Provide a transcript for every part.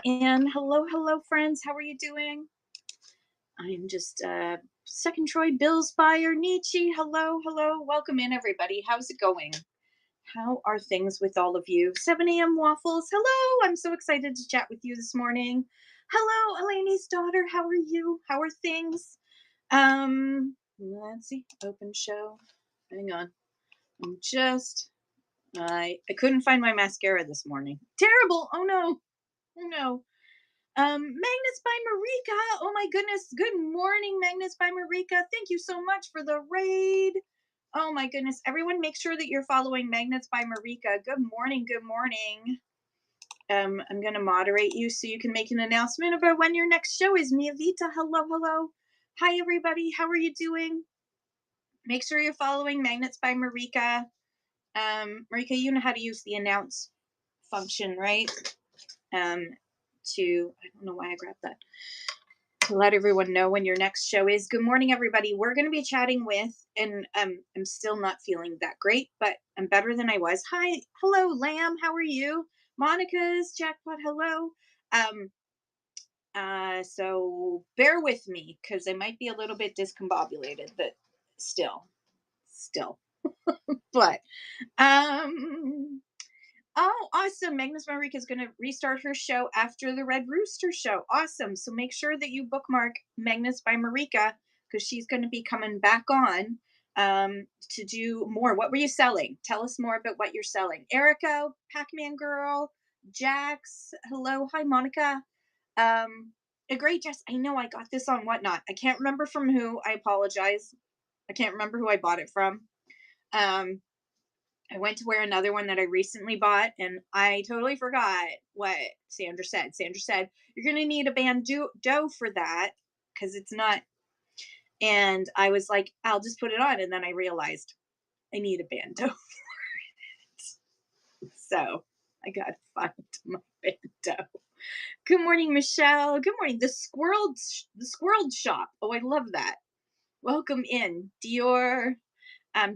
And hello, friends. How are you doing? I'm just second Troy Bills buyer Nietzsche. Hello. Welcome in, everybody. How's it going? How are things with all of you? 7 a.m. waffles. Hello. I'm so excited to chat with you this morning. Hello, Eleni's daughter. How are you? How are things? Let's see. Open show. Hang on. I'm just I couldn't find my mascara this morning. Terrible. Oh no. Oh no. Magnus by Marika. Oh my goodness. Good morning, Magnus by Marika. Thank you so much for the raid. Oh my goodness. Everyone make sure that you're following Magnets by Marika. Good morning. Good morning. I'm gonna moderate you so you can make an announcement about when your next show is. Mia Vita. Hello. Hi everybody. How are you doing? Make sure you're following Magnets by Marika. Marika, you know how to use the announce function, right? I don't know why I grabbed that, to let everyone know when your next show is. Good morning, everybody. We're going to be chatting with, and I'm still not feeling that great, but I'm better than I was. Hello, Lamb. How are you? Monica's jackpot. Hello. So bear with me because I might be a little bit discombobulated, but still, but Oh, awesome. Magnus Marika is going to restart her show after the Red Rooster show. Awesome. So make sure that you bookmark Magnus by Marika because she's going to be coming back on to do more. What were you selling? Tell us more about what you're selling. Erica, Pac-Man Girl, Jax, hello. Hi, Monica. A great Jess. I know I got this on Whatnot. I can't remember from who. I apologize. I can't remember who I bought it from. I went to wear another one that I recently bought, and I totally forgot what Sandra said. Sandra said, you're going to need a bandeau for that because it's not. And I was like, I'll just put it on. And then I realized I need a bandeau for it. So I got to find my bandeau. Good morning, Michelle. Good morning. The squirrel shop. Oh, I love that. Welcome in. Dior.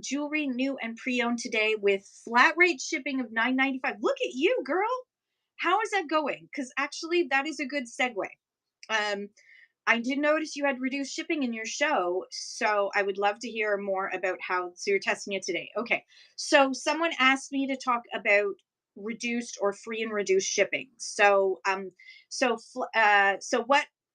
Jewelry new and pre-owned today with flat rate shipping of $9.95. Look at you, girl. How is that going? Because actually that is a good segue. I did notice you had reduced shipping in your show, so I would love to hear more about so you're testing it today. Okay, so someone asked me to talk about reduced or free and reduced shipping. So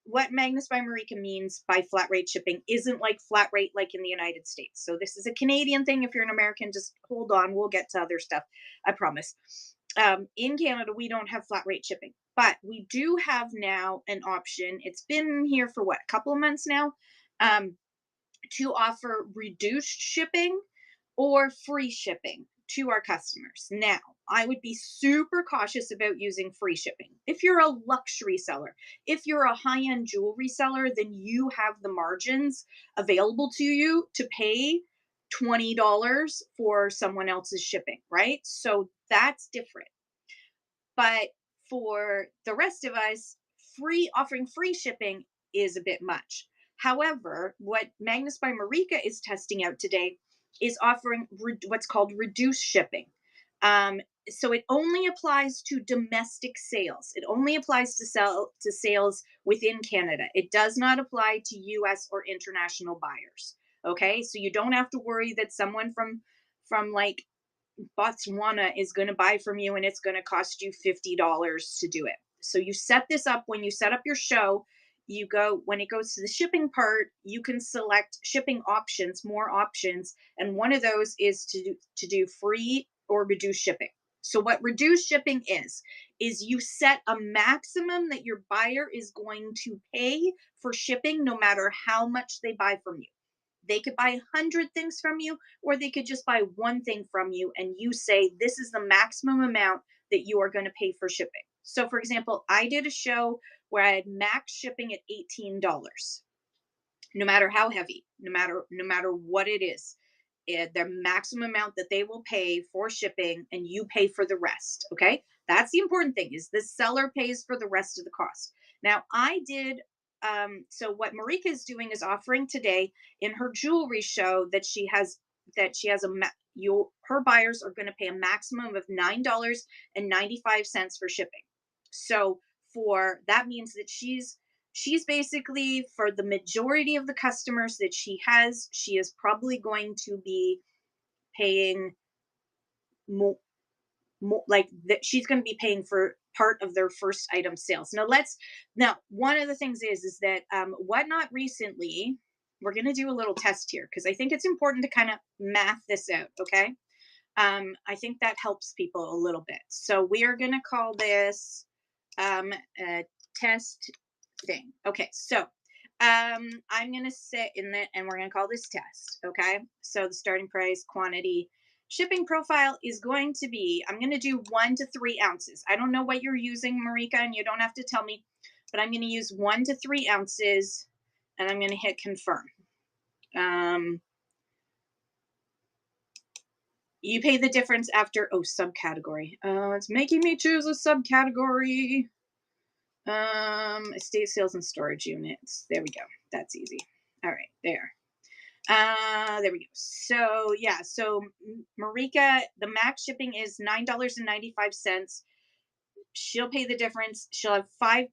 what Magnus by Marika means by flat rate shipping isn't like flat rate like in the United States. So this is a Canadian thing. If you're an American, just hold on. We'll get to other stuff. I promise. In Canada, we don't have flat rate shipping, but we do have now an option. It's been here for a couple of months now, to offer reduced shipping or free shipping to our customers. Now, I would be super cautious about using free shipping. If you're a luxury seller, if you're a high-end jewelry seller, then you have the margins available to you to pay $20 for someone else's shipping, right? So that's different. But for the rest of us, offering free shipping is a bit much. However, what Magnus by Marika is testing out today is offering what's called reduced shipping. So it only applies to domestic sales. It only applies to sales within Canada. It does not apply to US or international buyers. Okay? So you don't have to worry that someone from like Botswana is going to buy from you and it's going to cost you $50 to do it. So you set this up when you set up your show. When it goes to the shipping part, you can select shipping options, more options, and one of those is to do free or reduced shipping. So what reduced shipping is you set a maximum that your buyer is going to pay for shipping no matter how much they buy from you. They could buy 100 things from you, or they could just buy one thing from you, and you say, this is the maximum amount that you are going to pay for shipping. So, for example, I did a show where I had max shipping at $18, no matter how heavy, no matter what it is. The maximum amount that they will pay for shipping, and you pay for the rest. Okay, that's the important thing, is the seller pays for the rest of the cost. Now, I did so what Marika is doing is offering today in her jewelry show that she has her buyers are going to pay a maximum of $9.95 for shipping. So that means that she's basically, for the majority of the customers that she is probably going to be paying more, like that she's going to be paying for part of their first item sales. Now one of the things is that Whatnot recently, we're going to do a little test here because I think it's important to kind of math this out. Okay. I think that helps people a little bit. So we are going to call this a test thing. Okay, so I'm going to sit in it and we're going to call this test. Okay, so the starting price, quantity, shipping profile is going to be, I'm going to do 1 to 3 ounces. I don't know what you're using, Marika, and you don't have to tell me, but I'm going to use 1 to 3 ounces and I'm going to hit confirm. You pay the difference after, subcategory. It's making me choose a subcategory. Estate sales and storage units. There we go. That's easy. All right, there. There we go. So yeah, so Marika, the max shipping is $9.95. She'll pay the difference. She'll have 5.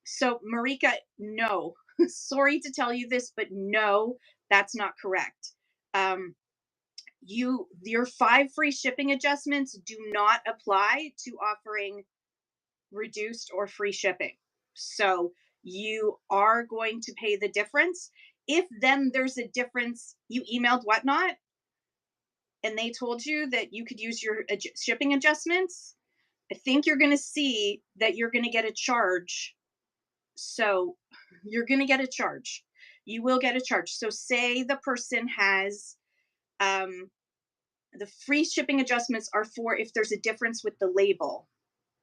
So Marika, no. Sorry to tell you this, but no, that's not correct. Your 5 free shipping adjustments do not apply to offering reduced or free shipping. So you are going to pay the difference. If then there's a difference, you emailed Whatnot and they told you that you could use your shipping adjustments, I think you're going to see that you're going to get a charge. So you're going to get a charge. You will get a charge. So say the person has the free shipping adjustments are for if there's a difference with the label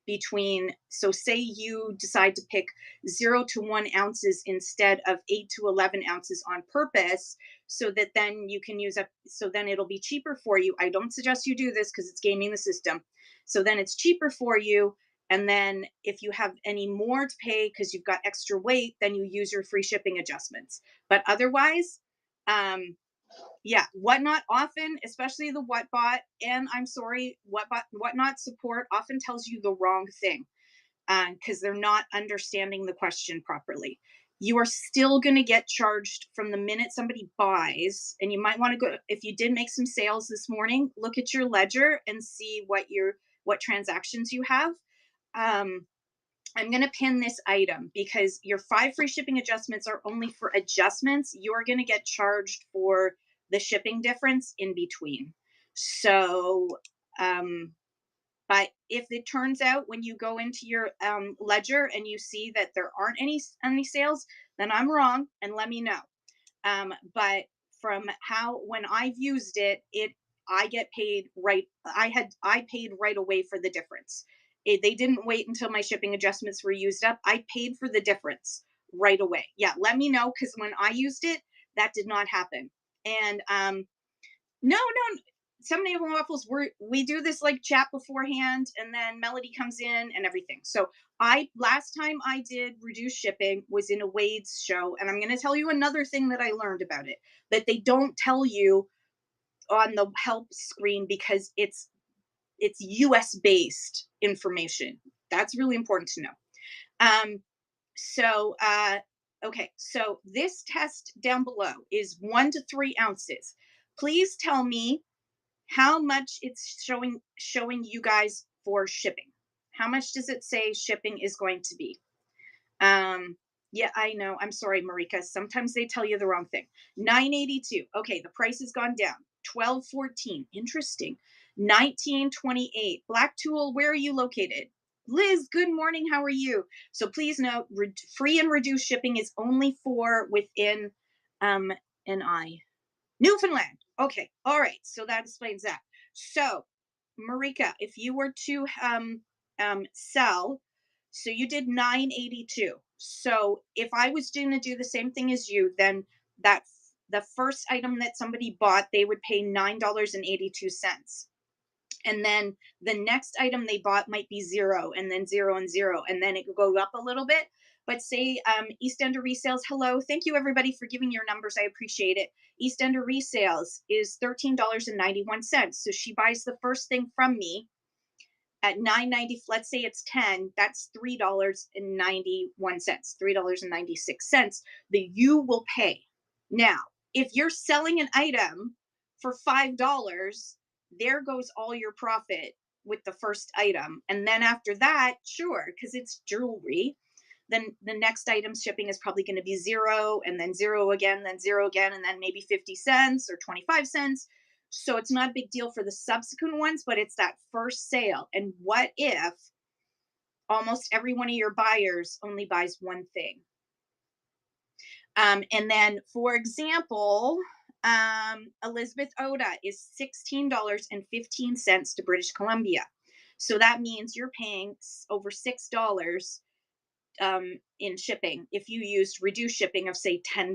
between, so say you decide to pick 0 to 1 ounces instead of 8 to 11 ounces on purpose, so that then you can use up, so then it'll be cheaper for you. I don't suggest you do this because it's gaming the system. So then it's cheaper for you. And then if you have any more to pay because you've got extra weight, then you use your free shipping adjustments. But otherwise, yeah, Whatnot often, especially the Whatbot, and I'm sorry, Whatnot support often tells you the wrong thing because they're not understanding the question properly. You are still going to get charged from the minute somebody buys, and you might want to go, if you did make some sales this morning, look at your ledger and see what transactions you have. I'm going to pin this item because your 5 free shipping adjustments are only for adjustments. You're going to get charged for the shipping difference in between. So, but if it turns out when you go into your ledger and you see that there aren't any sales, then I'm wrong and let me know. But from when I've used it, I get paid right. I paid right away for the difference. They didn't wait until my shipping adjustments were used up. I paid for the difference right away. Yeah, let me know because when I used it, that did not happen. And no, some naval waffles we do this like chat beforehand, and then Melody comes in and everything. So last time I did reduce shipping was in a Wade's show, and I'm going to tell you another thing that I learned about it that they don't tell you on the help screen because it's US based information. That's really important to know. Okay, so this test down below is 1 to 3 ounces. Please tell me how much it's showing you guys for shipping. How much does it say shipping is going to be? Yeah, I know. I'm sorry, Marika. Sometimes they tell you the wrong thing. $9.82. Okay, the price has gone down. $12.14. Interesting. $19.28. Black Tool, where are you located? Liz, good morning. How are you? So please note, free and reduced shipping is only for within Newfoundland. Okay. All right. So that explains that. So, Marika, if you were to sell, so you did 982. So if I was going to do the same thing as you, then the first item that somebody bought, they would pay $9.82. And then the next item they bought might be 0, and then 0 and 0, and then it could go up a little bit. But say East Ender Resales, hello. Thank you, everybody, for giving your numbers. I appreciate it. East Ender Resales is $13.91. So she buys the first thing from me. At 9.90, let's say it's 10, that's $3.91, $3.96 that you will pay. Now, if you're selling an item for $5, there goes all your profit with the first item. And then after that, sure, because it's jewelry, then the next item shipping is probably going to be zero, and then zero again, then zero again, and then maybe 50 cents or 25 cents. So it's not a big deal for the subsequent ones, but it's that first sale. And what if almost every one of your buyers only buys one thing? And then, for example, Elizabeth Oda is $16.15 to British Columbia. So that means you're paying over $6 in shipping if you used reduced shipping of say $10.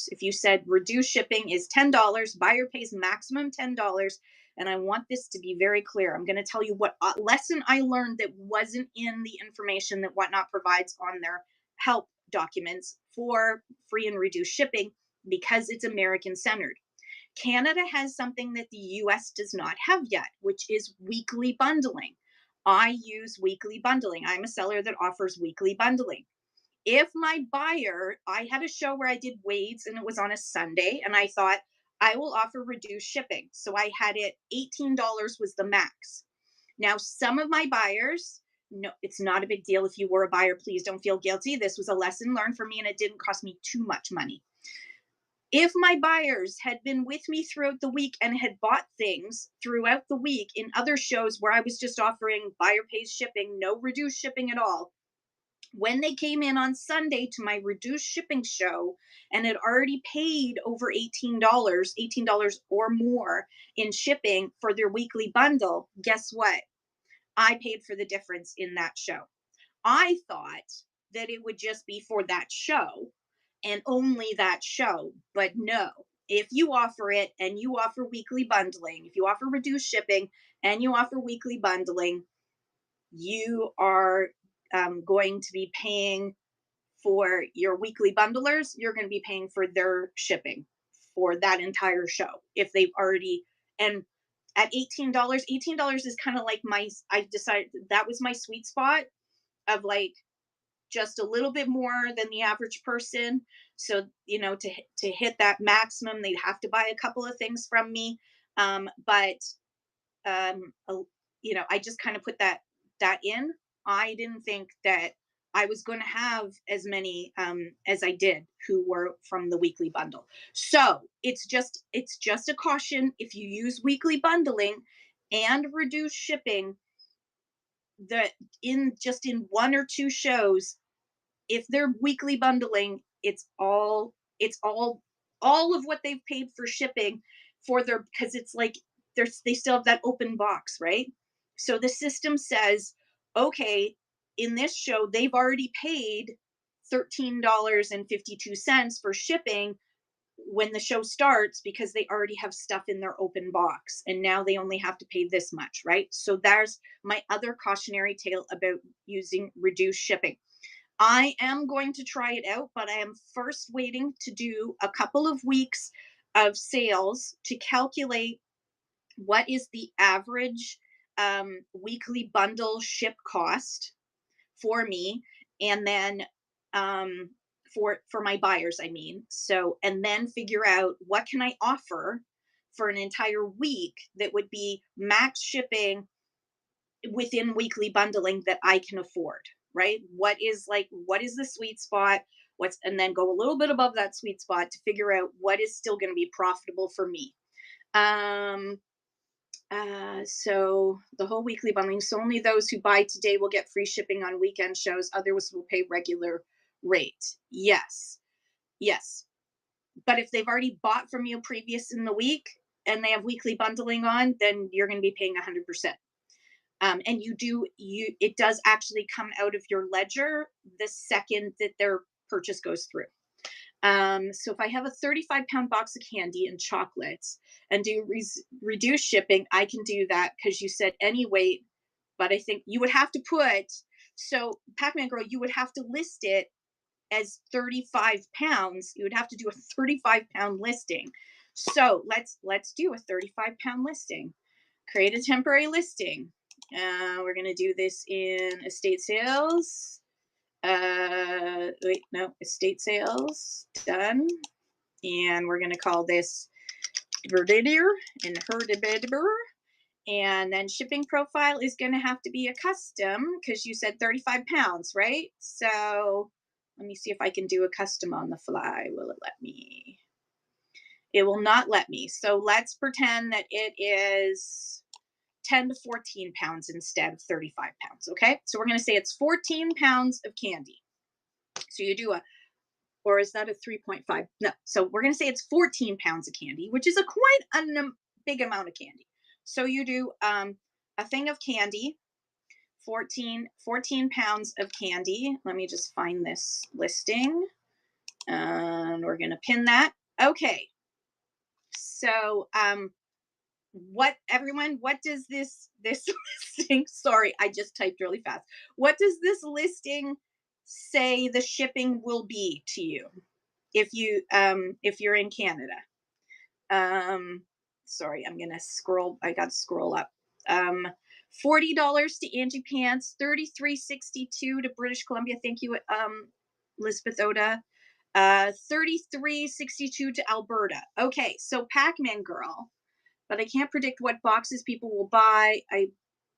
If you said reduced shipping is $10, buyer pays maximum $10. And I want this to be very clear. I'm going to tell you what lesson I learned that wasn't in the information that Whatnot provides on their help documents for free and reduced shipping, because it's American centered. Canada has something that the US does not have yet, which is weekly bundling. I use weekly bundling. I'm a seller that offers weekly bundling. If my buyer, I had a show where I did Wade's and it was on a Sunday, and I thought I will offer reduced shipping. So I had it $18 was the max. Now, some of my buyers, no, it's not a big deal. If you were a buyer, please don't feel guilty. This was a lesson learned for me and it didn't cost me too much money. If my buyers had been with me throughout the week and had bought things throughout the week in other shows where I was just offering buyer pays shipping, no reduced shipping at all, when they came in on Sunday to my reduced shipping show and had already paid over $18 or more in shipping for their weekly bundle, guess what? I paid for the difference in that show. I thought that it would just be for that show and only that show, but no. If you offer it and you offer weekly bundling, if you offer reduced shipping and you offer weekly bundling, you are going to be paying for your weekly bundlers. You're going to be paying for their shipping for that entire show if they've already. And at $18 is kind of like I decided that was my sweet spot of like just a little bit more than the average person. So, to hit that maximum, they'd have to buy a couple of things from me. But um, uh, I just kind of put that in. I didn't think that I was going to have as many as I did who were from the weekly bundle. So it's just a caution. If you use weekly bundling and reduce shipping, that in one or two shows, if they're weekly bundling, it's all of what they've paid for shipping for their, because it's like they still have that open box, right? So the system says, okay, in this show they've already paid $13.52 for shipping when the show starts, because they already have stuff in their open box and now they only have to pay this much, right? So there's my other cautionary tale about using reduced shipping. I am going to try it out, but I am first waiting to do a couple of weeks of sales to calculate what is the average weekly bundle ship cost for me, and then um, for my buyers, I mean. So, and then figure out what can I offer for an entire week that would be max shipping within weekly bundling that I can afford, right? What is the sweet spot? And then go a little bit above that sweet spot to figure out what is still going to be profitable for me. Um, so the whole weekly bundling. So only those who buy today will get free shipping on weekend shows. Others will pay regular rate. Yes. Yes. But if they've already bought from you previous in the week and they have weekly bundling on, then you're going to be paying 100%. And it does actually come out of your ledger the second that their purchase goes through. So if I have a 35-pound box of candy and chocolates and do reduce shipping, I can do that because you said any weight, but I think you would have to so Pac-Man Girl, you would have to list it as 35 pounds. You would have to do a 35-pound listing. So let's do a 35-pound listing. Create a temporary listing. We're going to do this in estate sales. Wait, no, estate sales, done. And we're going to call this Verdidier and Herdibidiber. And then shipping profile is going to have to be a custom because you said 35 pounds, right? So let me see if I can do a custom on the fly. Will it let me? It will not let me. So let's pretend that it is 10 to 14 pounds instead of 35 pounds. Okay. So we're going to say it's 14 pounds of candy. So you do a, or is that a 3.5? No. So we're going to say it's 14 pounds of candy, which is a quite a big amount of candy. So you do a thing of candy, 14 pounds of candy. Let me just find this listing. And we're going to pin that. Okay. So what does this listing, sorry, I just typed really fast. What does this listing say the shipping will be to you if you're in Canada? Sorry, I'm gonna scroll. I got to scroll up. $40 to Angie Pants, $33.62 to British Columbia. Thank you, Elizabeth Oda. $33.62 to Alberta. Okay, so Pac-Man Girl, but I can't predict what boxes people will buy.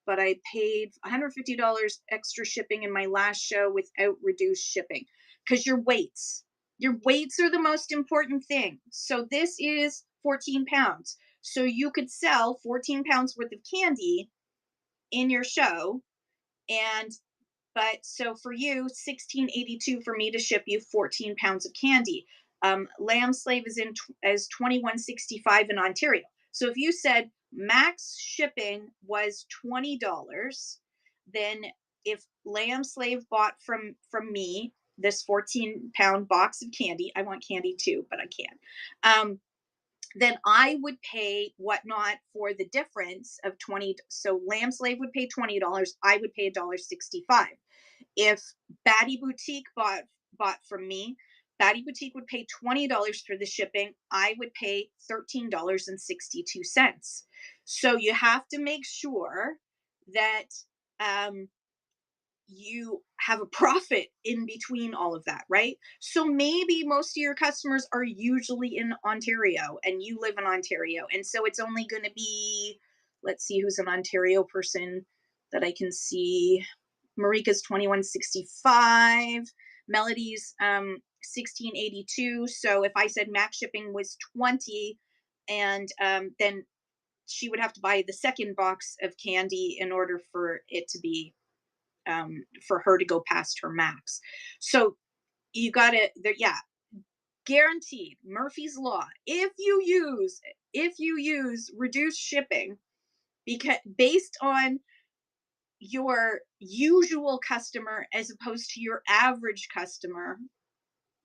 But I paid $150 extra shipping in my last show without reduced shipping because your weights are the most important thing. So this is 14 pounds. So you could sell 14 pounds worth of candy in your show. And but so for you, $16.82 for me to ship you 14 pounds of candy. Lamb Slave is in as $21.65 in Ontario. So if you said max shipping was $20, then if Lamb Slave bought from me this 14-pound box of candy, I want candy too, but I can't. Then I would pay whatnot for the difference of 20. So Lamb Slave would pay $20. I would pay $1.65. If Batty Boutique bought from me, Batty Boutique would pay $20 for the shipping. I would pay $13.62. So you have to make sure that you have a profit in between all of that, right? So maybe most of your customers are usually in Ontario and you live in Ontario. And so it's only going to be, let's see who's an Ontario person that I can see. Marika's 21.65, Melody's 16.82. So if I said max shipping was 20, and then she would have to buy the second box of candy in order for it to be for her to go past her max. So you got to, yeah, guaranteed Murphy's Law. If you use reduced shipping, because based on your usual customer as opposed to your average customer,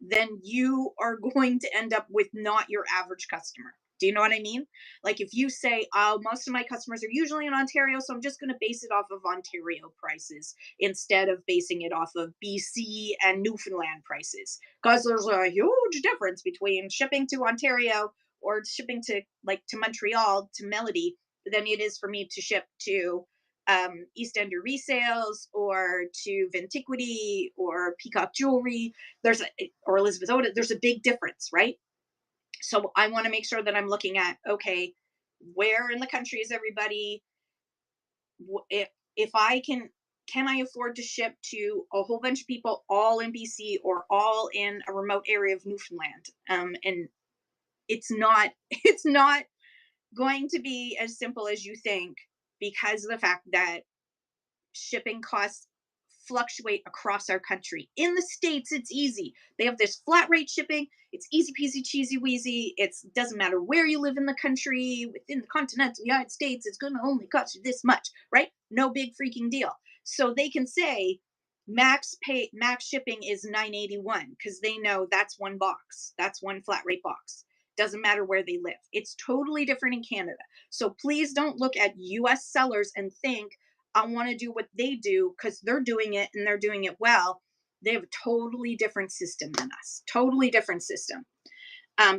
then you are going to end up with not your average customer. Do you know what I mean? Like if you say, oh, most of my customers are usually in Ontario, so I'm just going to base it off of Ontario prices instead of basing it off of BC and Newfoundland prices. Because there's a huge difference between shipping to Ontario or shipping to to Montreal to Melody than it is for me to ship to East Ender Resales or to Vintiquity or Peacock Jewelry. Or Elizabeth Oda. There's a big difference, right? So I want to make sure that I'm looking at, okay, where in the country is everybody? If I can I afford to ship to a whole bunch of people all in BC or all in a remote area of Newfoundland? And it's not it's not going to be as simple as you think because of the fact that shipping costs fluctuate across our country. In the States, it's easy. They have this flat rate shipping. It's easy peasy, cheesy wheezy. It doesn't matter where you live in the country, within the continental United States, it's going to only cost you this much, right? No big freaking deal. So they can say max shipping is $9.81 because they know that's one box. That's one flat rate box. Doesn't matter where they live. It's totally different in Canada. So please don't look at US sellers and think, I want to do what they do because they're doing it and they're doing it well. They have a totally different system than us. Totally different system.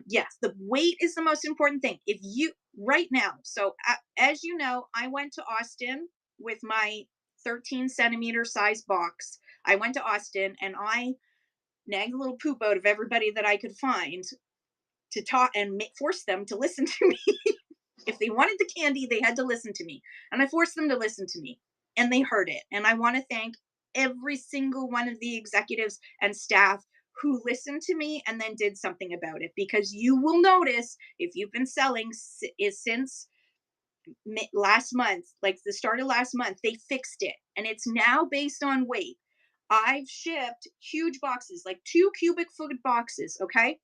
Yes, the weight is the most important thing. If you right now, so as you know, I went to Austin with my 13 centimeter size box. I went to Austin and I nagged a little poop out of everybody that I could find to talk and force them to listen to me. If they wanted the candy, they had to listen to me. And I forced them to listen to me. And they heard it. And I want to thank every single one of the executives and staff who listened to me and then did something about it. Because you will notice if you've been selling is since last month, like the start of last month, they fixed it. And it's now based on weight. I've shipped huge boxes, like 2 cubic foot boxes. Okay.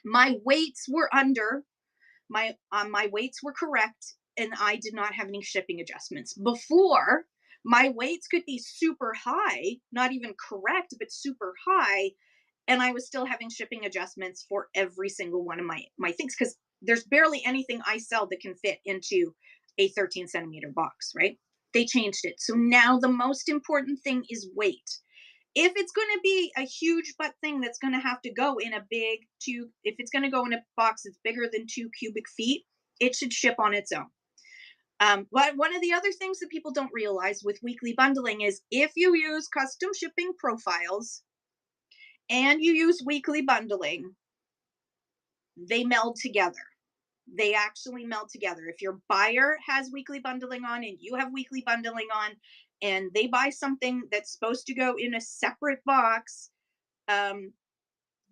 My weights were under my weights were correct and I did not have any shipping adjustments. Before, my weights could be super high, not even correct, but super high, and I was still having shipping adjustments for every single one of my things because there's barely anything I sell that can fit into a 13 centimeter box, right? They changed it. So now the most important thing is weight. If it's going to be a huge butt thing that's going to have to go in a big if it's going to go in a box that's bigger than 2 cubic feet, it should ship on its own. But one of the other things that people don't realize with weekly bundling is if you use custom shipping profiles and you use weekly bundling, they meld together. They actually meld together. If your buyer has weekly bundling on and you have weekly bundling on, and they buy something that's supposed to go in a separate box, um,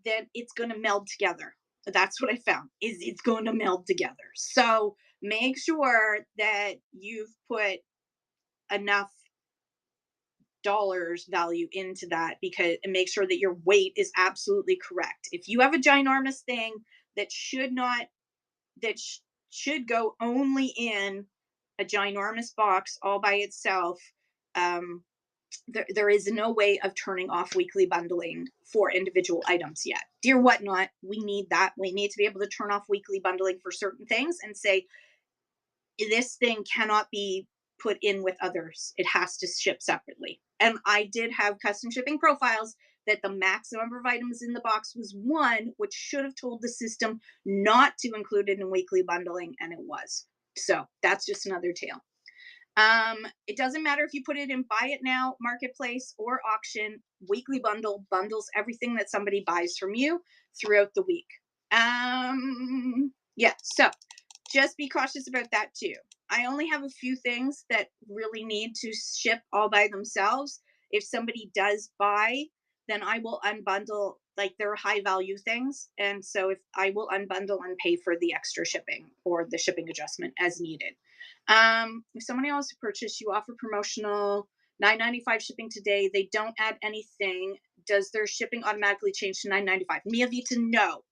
then it's going to meld together. That's what I found is it's going to meld together. So make sure that you've put enough dollars value into that because and make sure that your weight is absolutely correct. If you have a ginormous thing that should not that should go only in a ginormous box all by itself, um, there is no way of turning off weekly bundling for individual items yet. Dear Whatnot, we need that. We need to be able to turn off weekly bundling for certain things and say, this thing cannot be put in with others. It has to ship separately. And I did have custom shipping profiles that the max number of items in the box was 1, which should have told the system not to include it in weekly bundling, and it was. So that's just another tale. It doesn't matter if you put it in buy it now, marketplace, or auction. Weekly bundle bundles everything that somebody buys from you throughout the week. Yeah, so just be cautious about that too. I only have a few things that really need to ship all by themselves. If somebody does buy, then I will unbundle, like they're high value things. And so if I will unbundle and pay for the extra shipping or the shipping adjustment as needed. If someone else to purchase, you offer promotional $9.95 shipping today. They don't add anything. Does their shipping automatically change to $9.95? Mia Vita, no.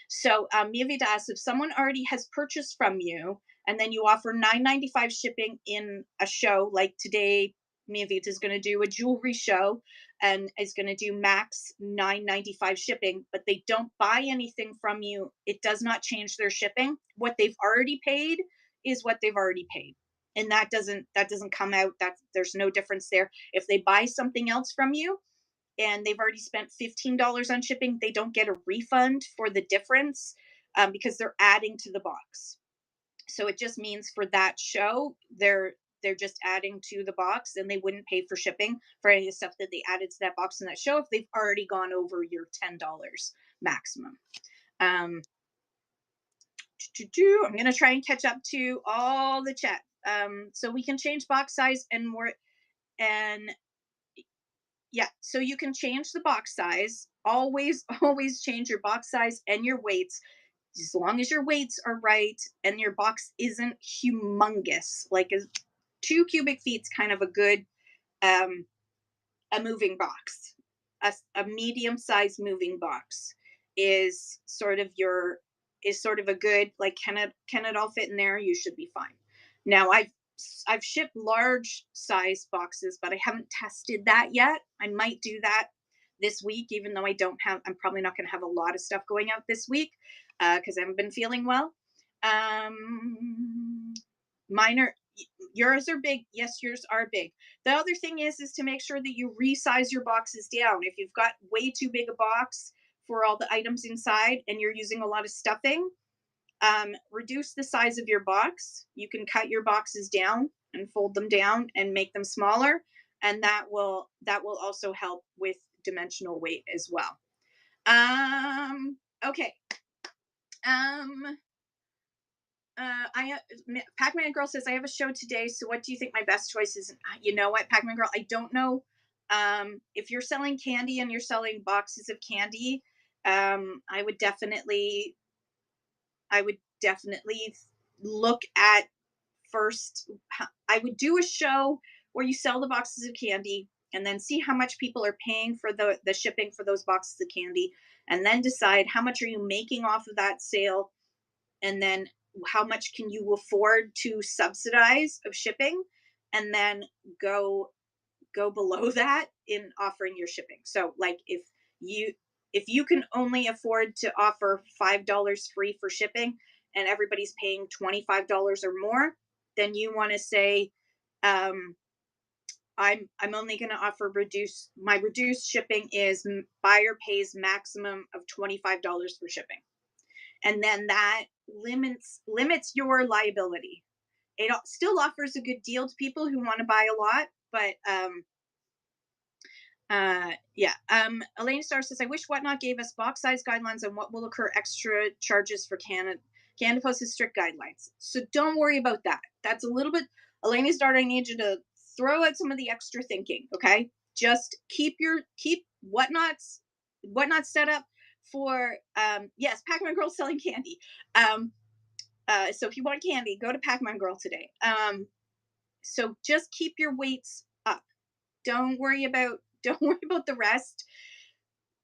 So Mia Vita asks if someone already has purchased from you and then you offer $9.95 shipping in a show like today. Mia Vita is going to do a jewelry show and is going to do max $9.95 shipping, but they don't buy anything from you. It does not change their shipping. What they've already paid is what they've already paid. And that doesn't come out. That there's no difference there. If they buy something else from you, and they've already spent $15 on shipping, they don't get a refund for the difference because they're adding to the box. So it just means for that show, they're just adding to the box, and they wouldn't pay for shipping for any of the stuff that they added to that box in that show if they've already gone over your $10 maximum. Um, I'm gonna try and catch up to all the chat. So we can change box size and more, and yeah, so you can change the box size. Always, always change your box size and your weights. As long as your weights are right and your box isn't humongous. Like 2 cubic feet's kind of a good um a moving box. A medium sized moving box is sort of your is sort of a good, like, can it all fit in there? You should be fine. Now I've shipped large size boxes, but I haven't tested that yet. I might do that this week, even though I'm probably not going to have a lot of stuff going out this week because I haven't been feeling well. Um, Mine are yours are big. Yes, yours are big. The other thing is to make sure that you resize your boxes down. If you've got way too big a box for all the items inside and you're using a lot of stuffing, reduce the size of your box. You can cut your boxes down and fold them down and make them smaller, and that will also help with dimensional weight as well. Okay. Pac-Man Girl says, I have a show today, so what do you think my best choice is? You know what, Pac-Man Girl, I don't know. If you're selling candy and you're selling boxes of candy, I would definitely look at first. I would do a show where you sell the boxes of candy and then see how much people are paying for the shipping for those boxes of candy, and then decide how much are you making off of that sale, and then how much can you afford to subsidize of shipping, and then go below that in offering your shipping. So like if you can only afford to offer $5 free for shipping and everybody's paying $25 or more, then you want to say, I'm only going to offer reduced shipping is buyer pays maximum of $25 for shipping. And then that limits your liability. It still offers a good deal to people who want to buy a lot, but yeah. Elaine Starr says, I wish Whatnot gave us box size guidelines on what will occur extra charges for Canada. Canada posts strict guidelines, so don't worry about that. That's a little bit. Elaine's daughter, I need you to throw out some of the extra thinking. Okay, just keep Whatnot's set up for yes, Pac-Man Girl selling candy. So if you want candy, go to Pac-Man Girl today. So just keep your weights up. Don't worry about the rest,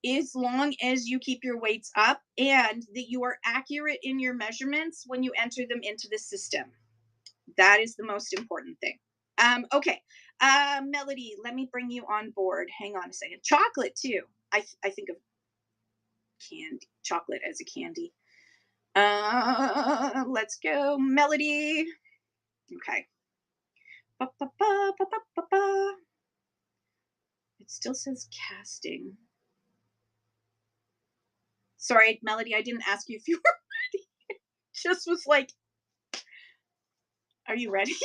as long as you keep your weights up and that you are accurate in your measurements when you enter them into the system. That is the most important thing. Okay. Melody, let me bring you on board. Hang on a second. Chocolate too. I think of chocolate as a candy. Let's go, Melody. Okay. Ba, ba, ba, ba, ba, ba, ba. It still says casting. Sorry, Melody, I didn't ask you if you were ready. Just was like, are you ready?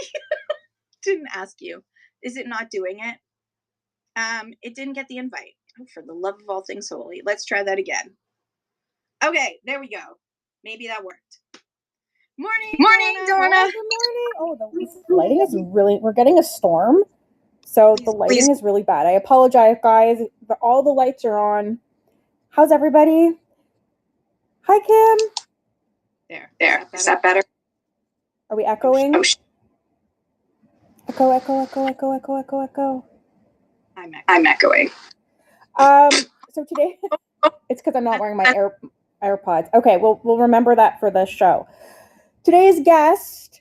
Didn't ask you. Is it not doing it? It didn't get the invite. Oh, for the love of all things holy. Let's try that again. Okay, there we go. Maybe that worked. Morning, Donna. Oh, good morning. Oh, the lighting is we're getting a storm, so the lighting is really bad. I apologize, guys. All the lights are on. How's everybody? Hi, Kim. There. Is that better? Are we echoing? Echo. I'm echoing. So today, it's because I'm not wearing my AirPods. Okay, we'll remember that for the show. Today's guest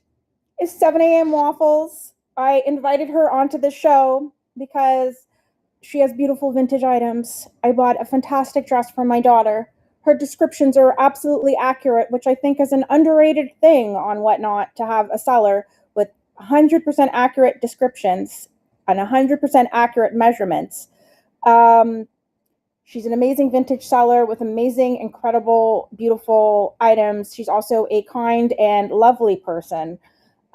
is 7 a.m. Waffles. I invited her onto the show because she has beautiful vintage items. I bought a fantastic dress for my daughter. Her descriptions are absolutely accurate, which I think is an underrated thing on Whatnot, to have a seller with 100% accurate descriptions and 100% accurate measurements. She's an amazing vintage seller with amazing, incredible, beautiful items. She's also a kind and lovely person.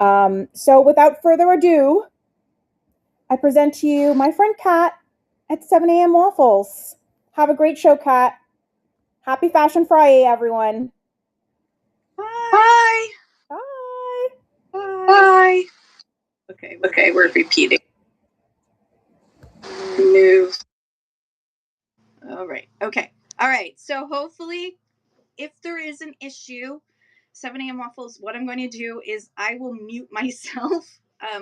So without further ado, I present to you my friend Kat at 7 a.m. Waffles. Have a great show, Kat. Happy Fashion Friday, everyone. Bye. Bye. Bye. Okay, we're repeating. Move. All right. Okay. All right. So hopefully, if there is an issue, 7 a.m. Waffles, what I'm going to do is I will mute myself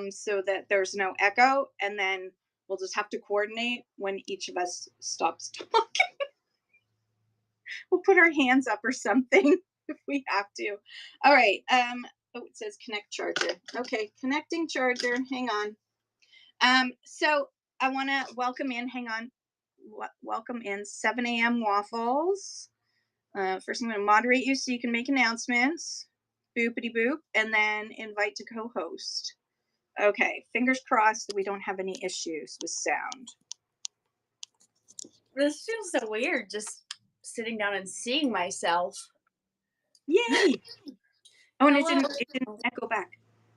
so that there's no echo, and then we'll just have to coordinate when each of us stops talking. We'll put our hands up or something if we have to. All right. Oh, it says connect charger. Okay, connecting charger. Hang on. So I want to welcome in. Hang on. Welcome in 7 a.m. Waffles. First, I'm going to moderate you so you can make announcements. Boopity boop, and then invite to co-host. Okay, fingers crossed that we don't have any issues with sound. This feels so weird, just sitting down and seeing myself. Yay! Oh, and it didn't echo back,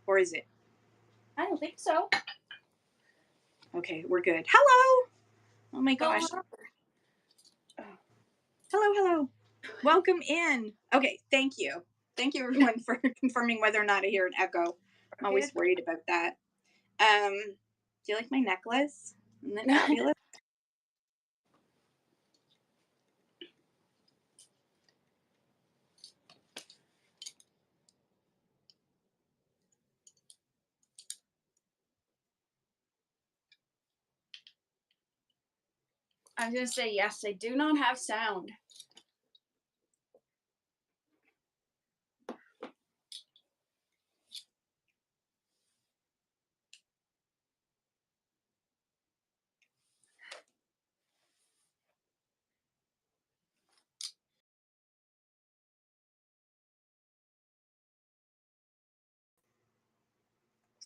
or is it? I don't think so. Okay, we're good. Hello. Oh my gosh. Hello. Welcome in. Okay, thank you. Thank you everyone for confirming whether or not I hear an echo. I'm always worried about that. Do you like my necklace? Isn't it fabulous? I was going to say, yes, they do not have sound.